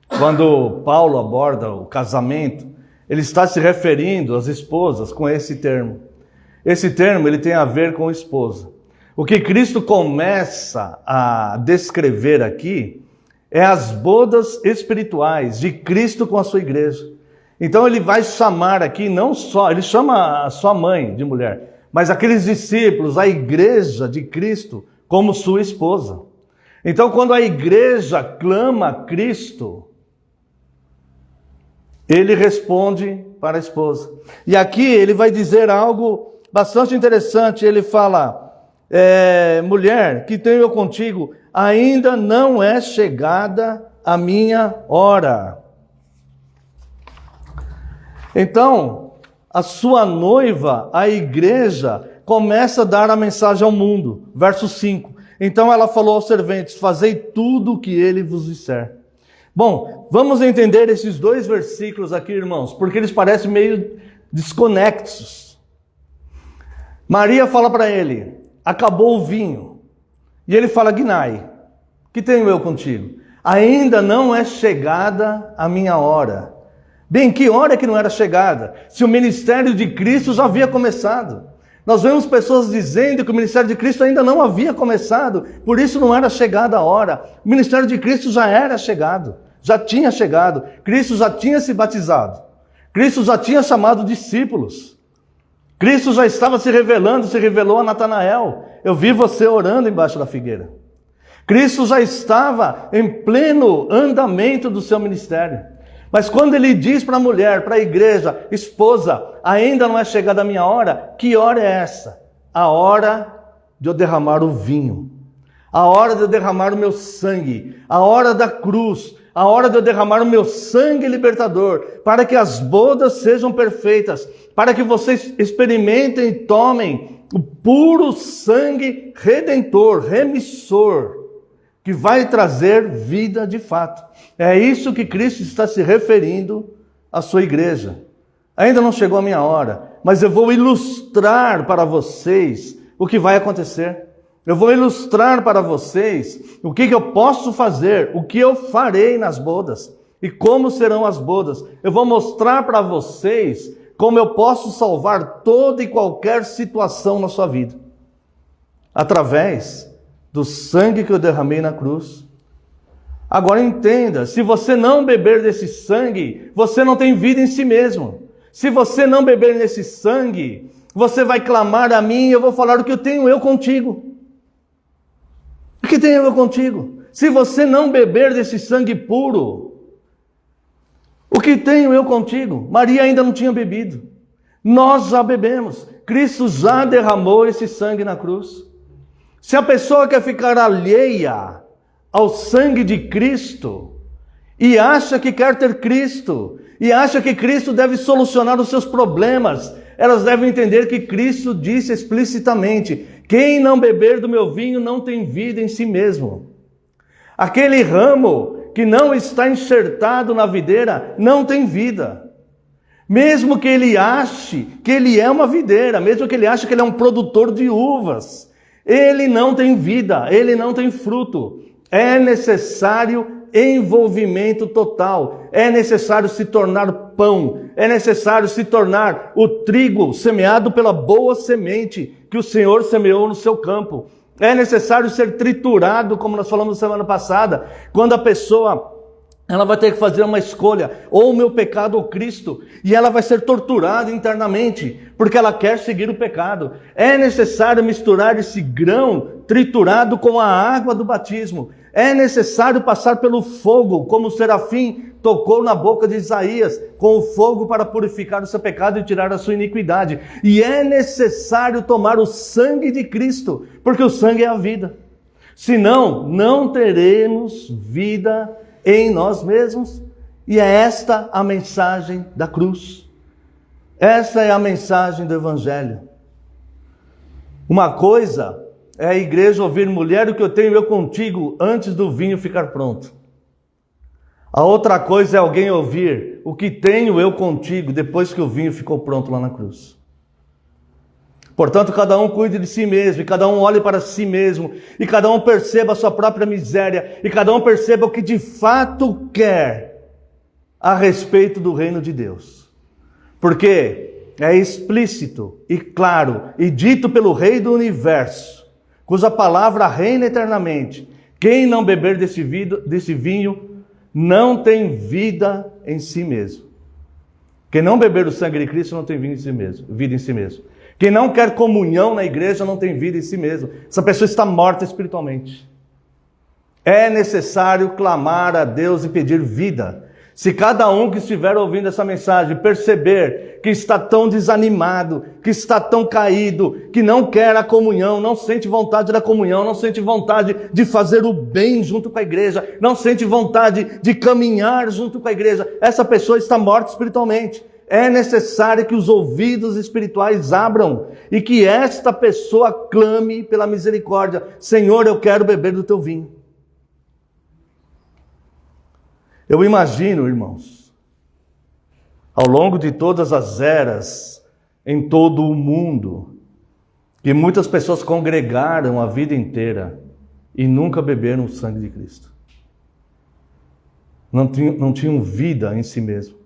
quando Paulo aborda o casamento, ele está se referindo às esposas com esse termo. Esse termo ele tem a ver com esposa. O que Cristo começa a descrever aqui é as bodas espirituais de Cristo com a sua igreja. Então ele vai chamar aqui não só, ele chama a sua mãe de mulher, mas aqueles discípulos, a igreja de Cristo, como sua esposa. Então quando a igreja clama a Cristo, ele responde para a esposa. E aqui ele vai dizer algo bastante interessante. Ele fala: mulher, que tenho eu contigo, ainda não é chegada a minha hora. Então, a sua noiva, a igreja, começa a dar a mensagem ao mundo. Verso 5. Então ela falou aos serventes: fazei tudo o que ele vos disser. Bom, vamos entender esses dois versículos aqui, irmãos, porque eles parecem meio desconexos. Maria fala para ele: acabou o vinho. E ele fala: ginai, que tenho eu contigo? Ainda não é chegada a minha hora. Bem, que hora que não era chegada? Se o ministério de Cristo já havia começado. Nós vemos pessoas dizendo que o ministério de Cristo ainda não havia começado, por isso não era chegada a hora. O ministério de Cristo já era chegado, já tinha chegado. Cristo já tinha se batizado. Cristo já tinha chamado discípulos. Cristo já estava se revelando, se revelou a Natanael: eu vi você orando embaixo da figueira. Cristo já estava em pleno andamento do seu ministério. Mas quando ele diz para a mulher, para a igreja, esposa, ainda não é chegada a minha hora, que hora é essa? A hora de eu derramar o vinho, a hora de eu derramar o meu sangue, a hora da cruz, a hora de eu derramar o meu sangue libertador, para que as bodas sejam perfeitas, para que vocês experimentem e tomem o puro sangue redentor, remissor, que vai trazer vida de fato. É isso que Cristo está se referindo à sua igreja. Ainda não chegou a minha hora, mas eu vou ilustrar para vocês o que vai acontecer. Eu vou ilustrar para vocês o que eu posso fazer, o que eu farei nas bodas e como serão as bodas. Eu vou mostrar para vocês como eu posso salvar toda e qualquer situação na sua vida, através do sangue que eu derramei na cruz. Agora entenda, se você não beber desse sangue, você não tem vida em si mesmo. Se você não beber nesse sangue, você vai clamar a mim e eu vou falar o que eu tenho eu contigo. O que tenho eu contigo? Se você não beber desse sangue puro, o que tenho eu contigo? Maria ainda não tinha bebido. Nós já bebemos. Cristo já derramou esse sangue na cruz. Se a pessoa quer ficar alheia ao sangue de Cristo e acha que quer ter Cristo, e acha que Cristo deve solucionar os seus problemas, elas devem entender que Cristo disse explicitamente: quem não beber do meu vinho não tem vida em si mesmo. Aquele ramo que não está enxertado na videira não tem vida. Mesmo que ele ache que ele é uma videira, mesmo que ele ache que ele é um produtor de uvas, ele não tem vida, ele não tem fruto. É necessário envolvimento total, é necessário se tornar pão, é necessário se tornar o trigo semeado pela boa semente que o Senhor semeou no seu campo. É necessário ser triturado, como nós falamos semana passada, quando a pessoa ela vai ter que fazer uma escolha, ou o meu pecado ou Cristo, e ela vai ser torturada internamente, porque ela quer seguir o pecado. É necessário misturar esse grão triturado com a água do batismo. É necessário passar pelo fogo, como o serafim tocou na boca de Isaías, com o fogo para purificar o seu pecado e tirar a sua iniquidade. E é necessário tomar o sangue de Cristo, porque o sangue é a vida. Senão, não teremos vida em nós mesmos. E é esta a mensagem da cruz. Essa é a mensagem do Evangelho. Uma coisa é a igreja ouvir: mulher, o que eu tenho eu contigo, antes do vinho ficar pronto. A outra coisa é alguém ouvir: o que tenho eu contigo, depois que o vinho ficou pronto lá na cruz. Portanto, cada um cuide de si mesmo, e cada um olhe para si mesmo, e cada um perceba a sua própria miséria, e cada um perceba o que de fato quer a respeito do reino de Deus. Porque é explícito e claro, e dito pelo Rei do Universo, cuja palavra reina eternamente: quem não beber desse vinho não tem vida em si mesmo. Quem não beber do sangue de Cristo não tem vida em si mesmo. Quem não quer comunhão na igreja não tem vida em si mesmo. Essa pessoa está morta espiritualmente. É necessário clamar a Deus e pedir vida. Se cada um que estiver ouvindo essa mensagem perceber que está tão desanimado, que está tão caído, que não quer a comunhão, não sente vontade da comunhão, não sente vontade de fazer o bem junto com a igreja, não sente vontade de caminhar junto com a igreja, essa pessoa está morta espiritualmente. É necessário que os ouvidos espirituais abram e que esta pessoa clame pela misericórdia: Senhor, eu quero beber do teu vinho. Eu imagino, irmãos, ao longo de todas as eras, em todo o mundo, que muitas pessoas congregaram a vida inteira e nunca beberam o sangue de Cristo. Não tinham vida em si mesmo.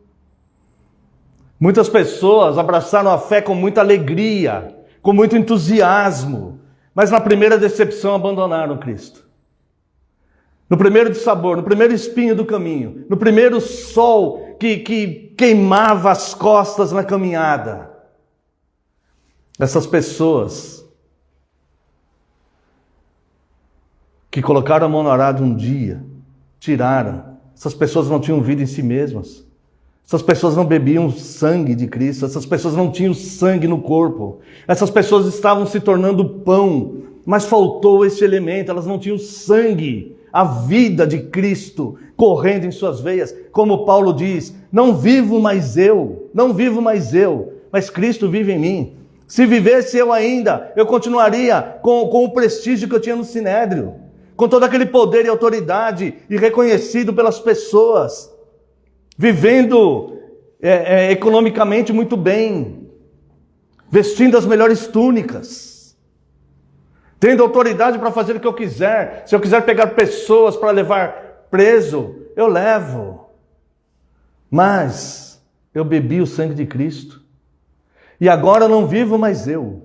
Muitas pessoas abraçaram a fé com muita alegria, com muito entusiasmo, mas na primeira decepção abandonaram Cristo. No primeiro dissabor, no primeiro espinho do caminho, no primeiro sol que queimava as costas na caminhada. Essas pessoas que colocaram a mão no arado um dia, tiraram. Essas pessoas não tinham vida em si mesmas. Essas pessoas não bebiam sangue de Cristo, essas pessoas não tinham sangue no corpo. Essas pessoas estavam se tornando pão, mas faltou esse elemento, elas não tinham sangue, a vida de Cristo correndo em suas veias. Como Paulo diz, não vivo mais eu, mas Cristo vive em mim. Se vivesse eu ainda, eu continuaria com o prestígio que eu tinha no Sinédrio, com todo aquele poder e autoridade, e reconhecido pelas pessoas, vivendo economicamente muito bem, vestindo as melhores túnicas, tendo autoridade para fazer o que eu quiser. Se eu quiser pegar pessoas para levar preso, eu levo. Mas eu bebi o sangue de Cristo. E agora não vivo mais eu.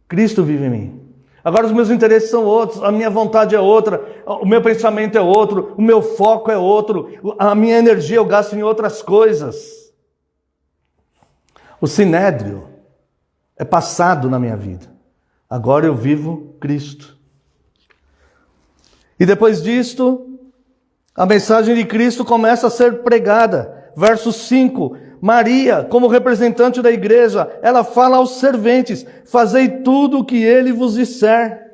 Cristo vive em mim. Agora os meus interesses são outros, a minha vontade é outra, o meu pensamento é outro, o meu foco é outro, a minha energia eu gasto em outras coisas. O Sinédrio é passado na minha vida. Agora eu vivo Cristo. E depois disto, a mensagem de Cristo começa a ser pregada. Verso 5, Maria, como representante da igreja, ela fala aos serventes: fazei tudo o que ele vos disser.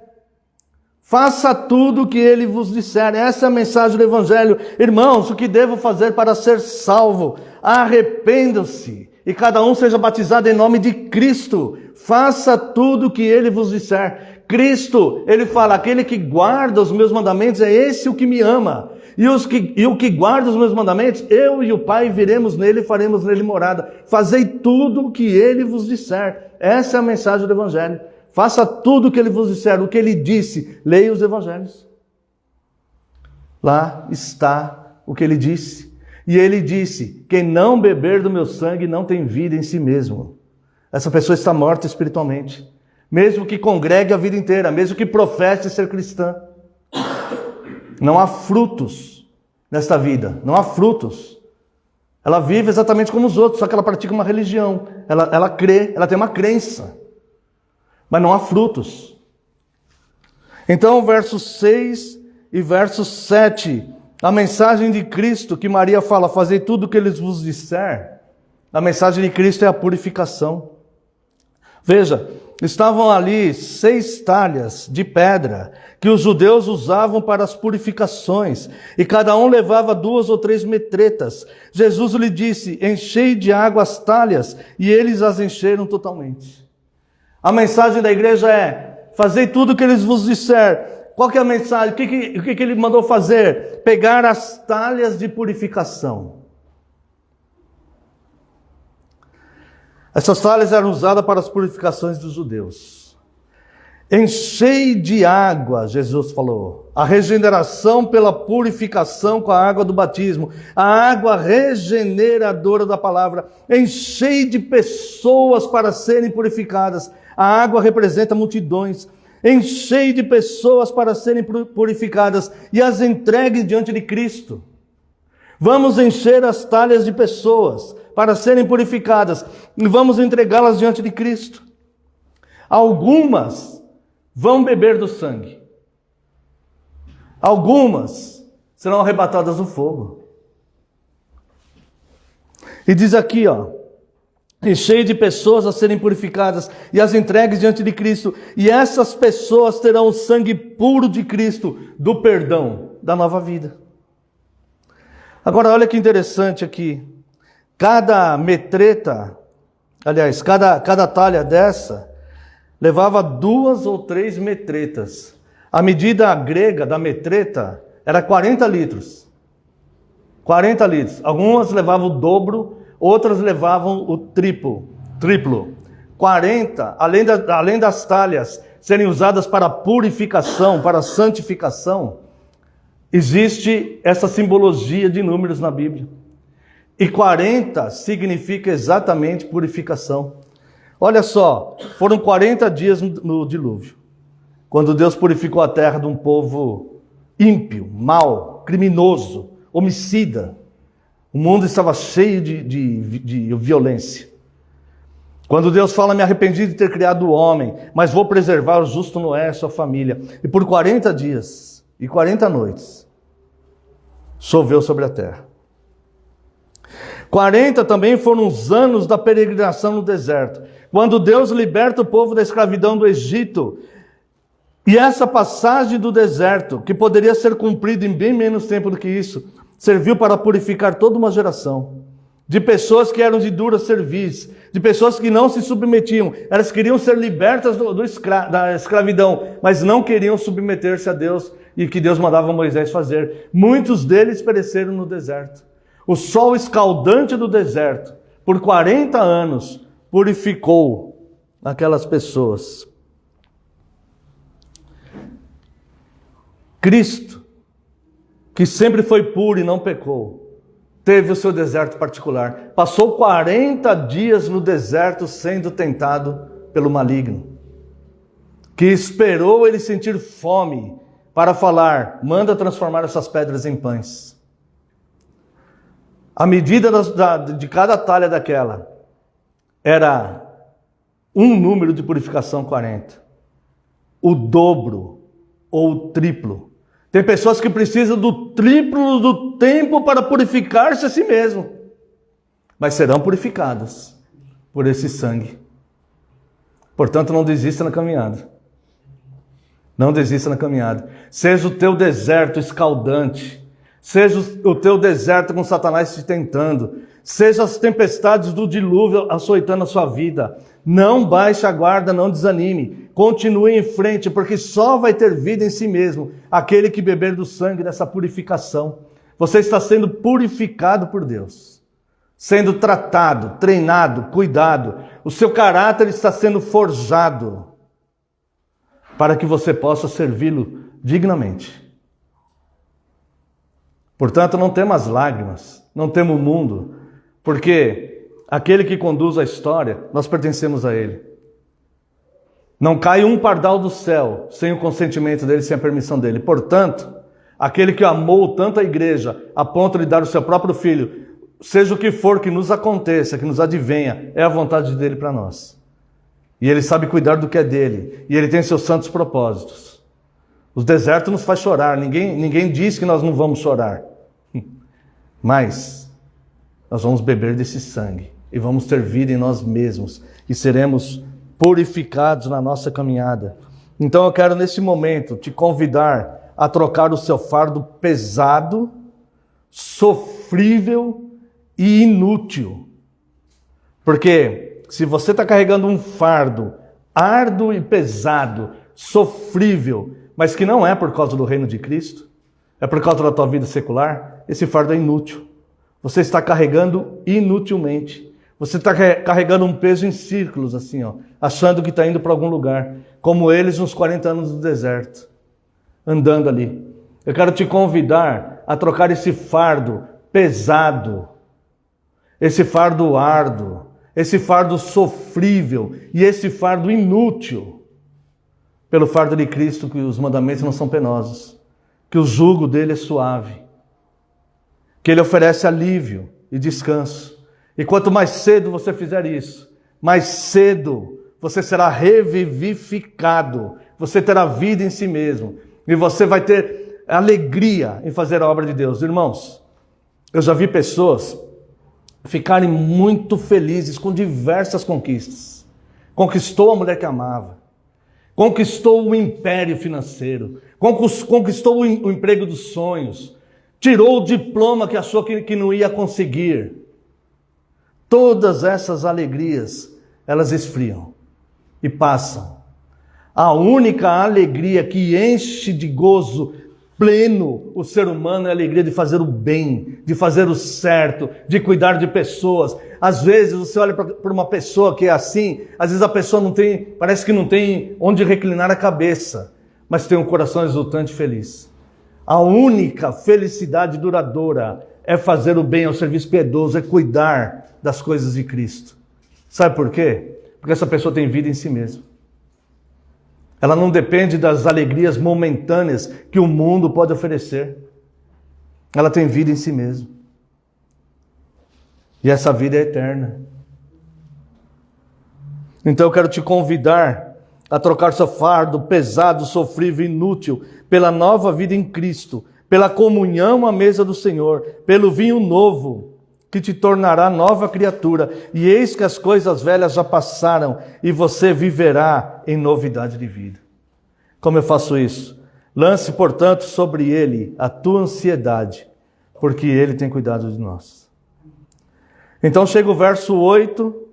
Faça tudo o que ele vos disser. Essa é a mensagem do Evangelho. Irmãos, o que devo fazer para ser salvo? Arrependam-se e cada um seja batizado em nome de Cristo. Faça tudo o que ele vos disser. Cristo, ele fala, aquele que guarda os meus mandamentos é esse o que me ama. E o que guarda os meus mandamentos, eu e o Pai viremos nele e faremos nele morada. Fazei tudo o que ele vos disser. Essa é a mensagem do Evangelho. Faça tudo o que ele vos disser, o que ele disse. Leia os Evangelhos. Lá está o que ele disse. E ele disse: quem não beber do meu sangue não tem vida em si mesmo. Essa pessoa está morta espiritualmente. Mesmo que congregue a vida inteira, mesmo que professe ser cristã. Não há frutos nesta vida, não há frutos. Ela vive exatamente como os outros, só que ela pratica uma religião. Ela crê, ela tem uma crença. Mas não há frutos. Então, versos 6 e verso 7, a mensagem de Cristo que Maria fala, fazei tudo o que eles vos disser. A mensagem de Cristo é a purificação. Veja, estavam ali 6 talhas de pedra que os judeus usavam para as purificações, e cada um levava 2 ou 3 metretas. Jesus lhe disse: enchei de água as talhas, e eles as encheram totalmente. A mensagem da igreja é: fazei tudo o que eles vos disser. Qual que é a mensagem? O que ele mandou fazer? Pegar as talhas de purificação. Essas talhas eram usadas para as purificações dos judeus. Enchei de água, Jesus falou, a regeneração pela purificação com a água do batismo, a água regeneradora da palavra. Enchei de pessoas para serem purificadas. A água representa multidões. Enchei de pessoas para serem purificadas e as entregue diante de Cristo. Vamos encher as talhas de pessoas para serem purificadas e vamos entregá-las diante de Cristo. Algumas vão beber do sangue. Algumas serão arrebatadas do fogo. E diz aqui, enchei de pessoas a serem purificadas e as entregues diante de Cristo. E essas pessoas terão o sangue puro de Cristo, do perdão, da nova vida. Agora, olha que interessante aqui. Cada metreta, aliás, cada talha dessa, levava 2 ou 3 metretas. A medida grega da metreta era 40 litros. 40 litros. Algumas levavam o dobro, outras levavam o triplo. 40, além das talhas serem usadas para purificação, para santificação, existe essa simbologia de números na Bíblia. E 40 significa exatamente purificação. Olha só, foram 40 dias no dilúvio, quando Deus purificou a terra de um povo ímpio, mau, criminoso, homicida. O mundo estava cheio de violência. Quando Deus fala: me arrependi de ter criado o homem, mas vou preservar o justo Noé e sua família. E por 40 dias e 40 noites, choveu sobre a terra. 40 também foram os anos da peregrinação no deserto, quando Deus liberta o povo da escravidão do Egito. E essa passagem do deserto, que poderia ser cumprida em bem menos tempo do que isso, serviu para purificar toda uma geração de pessoas que eram de dura cerviz, de pessoas que não se submetiam. Elas queriam ser libertas da escravidão, mas não queriam submeter-se a Deus e que Deus mandava Moisés fazer. Muitos deles pereceram no deserto. O sol escaldante do deserto, por 40 anos, purificou aquelas pessoas. Cristo, que sempre foi puro e não pecou, teve o seu deserto particular. Passou 40 dias no deserto sendo tentado pelo maligno, que esperou ele sentir fome para falar: manda transformar essas pedras em pães. A medida de cada talha daquela era um número de purificação 40. O dobro ou o triplo. Tem pessoas que precisam do triplo do tempo para purificar-se a si mesmo, mas serão purificadas por esse sangue. Portanto, não desista na caminhada. Não desista na caminhada. Seja o teu deserto escaldante, seja o teu deserto com Satanás te tentando, seja as tempestades do dilúvio açoitando a sua vida, não baixe a guarda, não desanime, continue em frente, porque só vai ter vida em si mesmo aquele que beber do sangue dessa purificação. Você está sendo purificado por Deus, sendo tratado, treinado, cuidado. O seu caráter está sendo forjado para que você possa servi-lo dignamente. Portanto, não temas lágrimas, não tema o mundo, porque aquele que conduz a história, nós pertencemos a ele. Não cai um pardal do céu sem o consentimento dele, sem a permissão dele. Portanto, aquele que amou tanto a igreja, a ponto de dar o seu próprio filho, seja o que for que nos aconteça, que nos advenha, é a vontade dele para nós. E ele sabe cuidar do que é dele, e ele tem seus santos propósitos. Os desertos nos faz chorar, ninguém diz que nós não vamos chorar. Mas nós vamos beber desse sangue e vamos ter vida em nós mesmos e seremos purificados na nossa caminhada. Então eu quero nesse momento te convidar a trocar o seu fardo pesado, sofrível e inútil. Porque se você está carregando um fardo árduo e pesado, sofrível, mas que não é por causa do reino de Cristo, é por causa da tua vida secular, esse fardo é inútil. Você está carregando inutilmente. Você está carregando um peso em círculos, assim, ó, achando que está indo para algum lugar, como eles nos 40 anos do deserto, andando ali. Eu quero te convidar a trocar esse fardo pesado, esse fardo árduo, esse fardo sofrível e esse fardo inútil, pelo fardo de Cristo, que os mandamentos não são penosos, que o jugo dele é suave, que ele oferece alívio e descanso. E quanto mais cedo você fizer isso, mais cedo você será revivificado, você terá vida em si mesmo, e você vai ter alegria em fazer a obra de Deus. Irmãos, eu já vi pessoas ficarem muito felizes com diversas conquistas. Conquistou a mulher que amava, conquistou o império financeiro, conquistou o emprego dos sonhos, tirou o diploma que achou que não ia conseguir. Todas essas alegrias, elas esfriam e passam. A única alegria que enche de gozo pleno o ser humano é a alegria de fazer o bem, de fazer o certo, de cuidar de pessoas. Às vezes você olha para uma pessoa que é assim, às vezes a pessoa não tem, parece que não tem onde reclinar a cabeça, mas tem um coração exultante e feliz. A única felicidade duradoura é fazer o bem, é o serviço piedoso, é cuidar das coisas de Cristo. Sabe por quê? Porque essa pessoa tem vida em si mesma. Ela não depende das alegrias momentâneas que o mundo pode oferecer. Ela tem vida em si mesma. E essa vida é eterna. Então eu quero te convidar a trocar seu fardo pesado, sofrível e inútil pela nova vida em Cristo, pela comunhão à mesa do Senhor, pelo vinho novo que te tornará nova criatura. E eis que as coisas velhas já passaram, e você viverá em novidade de vida. Como eu faço isso? Lance, portanto, sobre ele a tua ansiedade, porque ele tem cuidado de nós. Então chega o verso 8,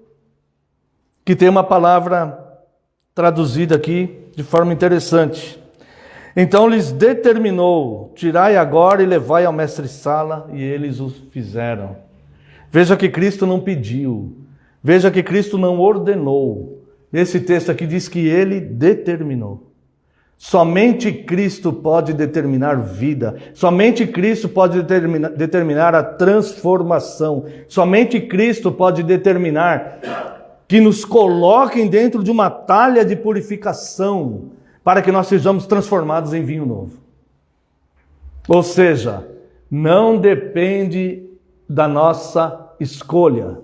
que tem uma palavra traduzida aqui de forma interessante. Então lhes determinou: tirai agora e levai ao mestre-sala, e eles o fizeram. Veja que Cristo não pediu, veja que Cristo não ordenou. Esse texto aqui diz que ele determinou. Somente Cristo pode determinar vida, somente Cristo pode determinar a transformação, somente Cristo pode determinar que nos coloquem dentro de uma talha de purificação, para que nós sejamos transformados em vinho novo. Ou seja, não depende da nossa escolha,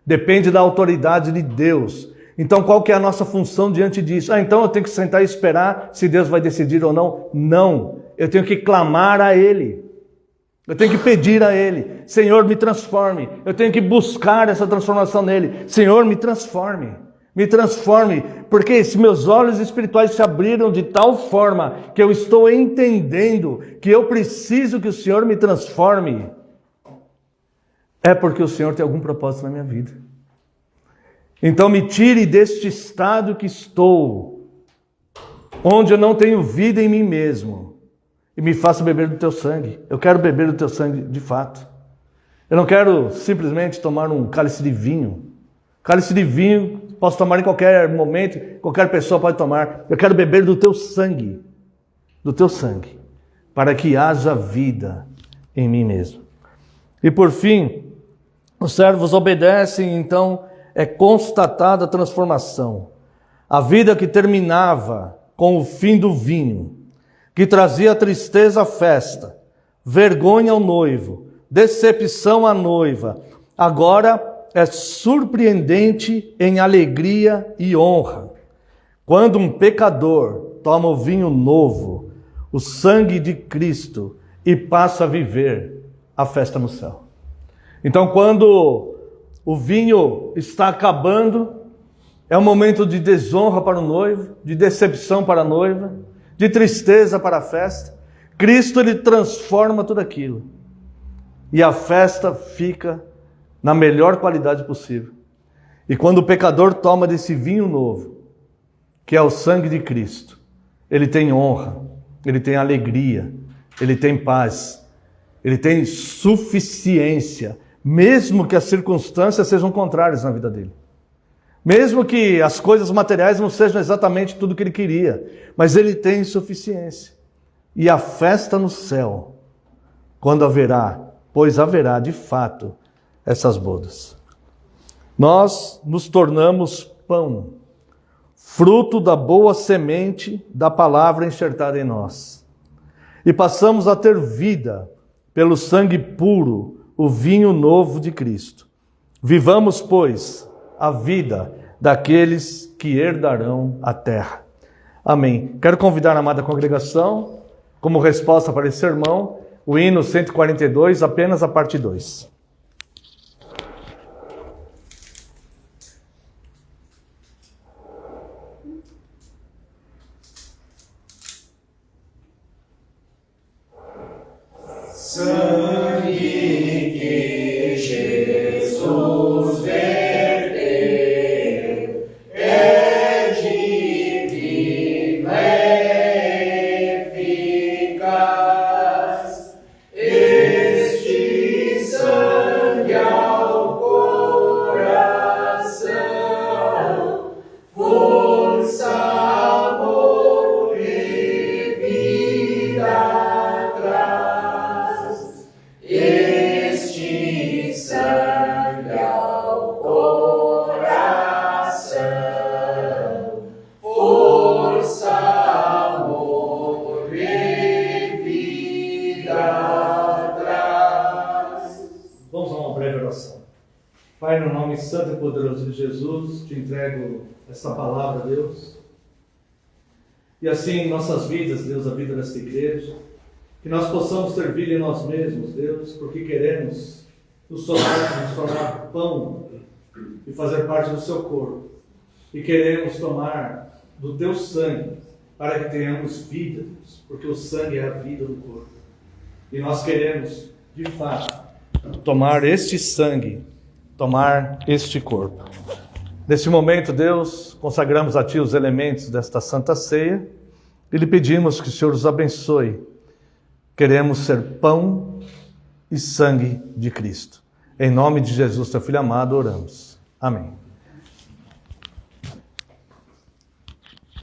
depende da autoridade de Deus. Então qual que é a nossa função diante disso? Então eu tenho que sentar e esperar se Deus vai decidir ou não? Não, eu tenho que clamar a Ele. Eu tenho que pedir a Ele: Senhor, me transforme. Eu tenho que buscar essa transformação nele. Senhor, me transforme. Me transforme, porque se meus olhos espirituais se abriram de tal forma que eu estou entendendo que eu preciso que o Senhor me transforme, é porque o Senhor tem algum propósito na minha vida. Então me tire deste estado que estou, onde eu não tenho vida em mim mesmo, e me faça beber do teu sangue. Eu quero beber do teu sangue de fato. Eu não quero simplesmente tomar um cálice de vinho. Cálice de vinho posso tomar em qualquer momento, qualquer pessoa pode tomar. Eu quero beber do teu sangue, para que haja vida em mim mesmo. E por fim, os servos obedecem, então é constatada a transformação. A vida que terminava com o fim do vinho, que trazia tristeza à festa, vergonha ao noivo, decepção à noiva, agora é surpreendente em alegria e honra. Quando um pecador toma o vinho novo, o sangue de Cristo, e passa a viver a festa no céu. Então, quando o vinho está acabando, é um momento de desonra para o noivo, de decepção para a noiva, de tristeza para a festa. Cristo, ele transforma tudo aquilo. E a festa fica na melhor qualidade possível. E quando o pecador toma desse vinho novo, que é o sangue de Cristo, ele tem honra, ele tem alegria, ele tem paz, ele tem suficiência, mesmo que as circunstâncias sejam contrárias na vida dele. Mesmo que as coisas materiais não sejam exatamente tudo o que ele queria, mas ele tem suficiência. E a festa no céu, quando haverá, pois haverá de fato essas bodas. Nós nos tornamos pão, fruto da boa semente da palavra enxertada em nós. E passamos a ter vida pelo sangue puro, o vinho novo de Cristo. Vivamos, pois, a vida daqueles que herdarão a terra. Amém. Quero convidar a amada congregação, como resposta para esse sermão, o hino 142, apenas a parte 2. Sangue que Jesus verteu é divino, é eficaz. Este sangue ao coração, força, amor e vida. Este sangue ao coração, força, amor e vida traz. Vamos a uma breve oração. Pai, no nome santo e poderoso de Jesus, te entrego esta palavra, Deus. E assim em nossas vidas, Deus, a vida desta igreja, que nós possamos ter vida em nós mesmos, Deus, porque queremos nos tornar pão e fazer parte do seu corpo. E queremos tomar do teu sangue para que tenhamos vida, porque o sangue é a vida do corpo. E nós queremos, de fato, tomar este sangue, tomar este corpo. Neste momento, Deus, consagramos a Ti os elementos desta Santa Ceia e lhe pedimos que o Senhor os abençoe. Queremos ser pão e sangue de Cristo. Em nome de Jesus, teu Filho amado, oramos. Amém.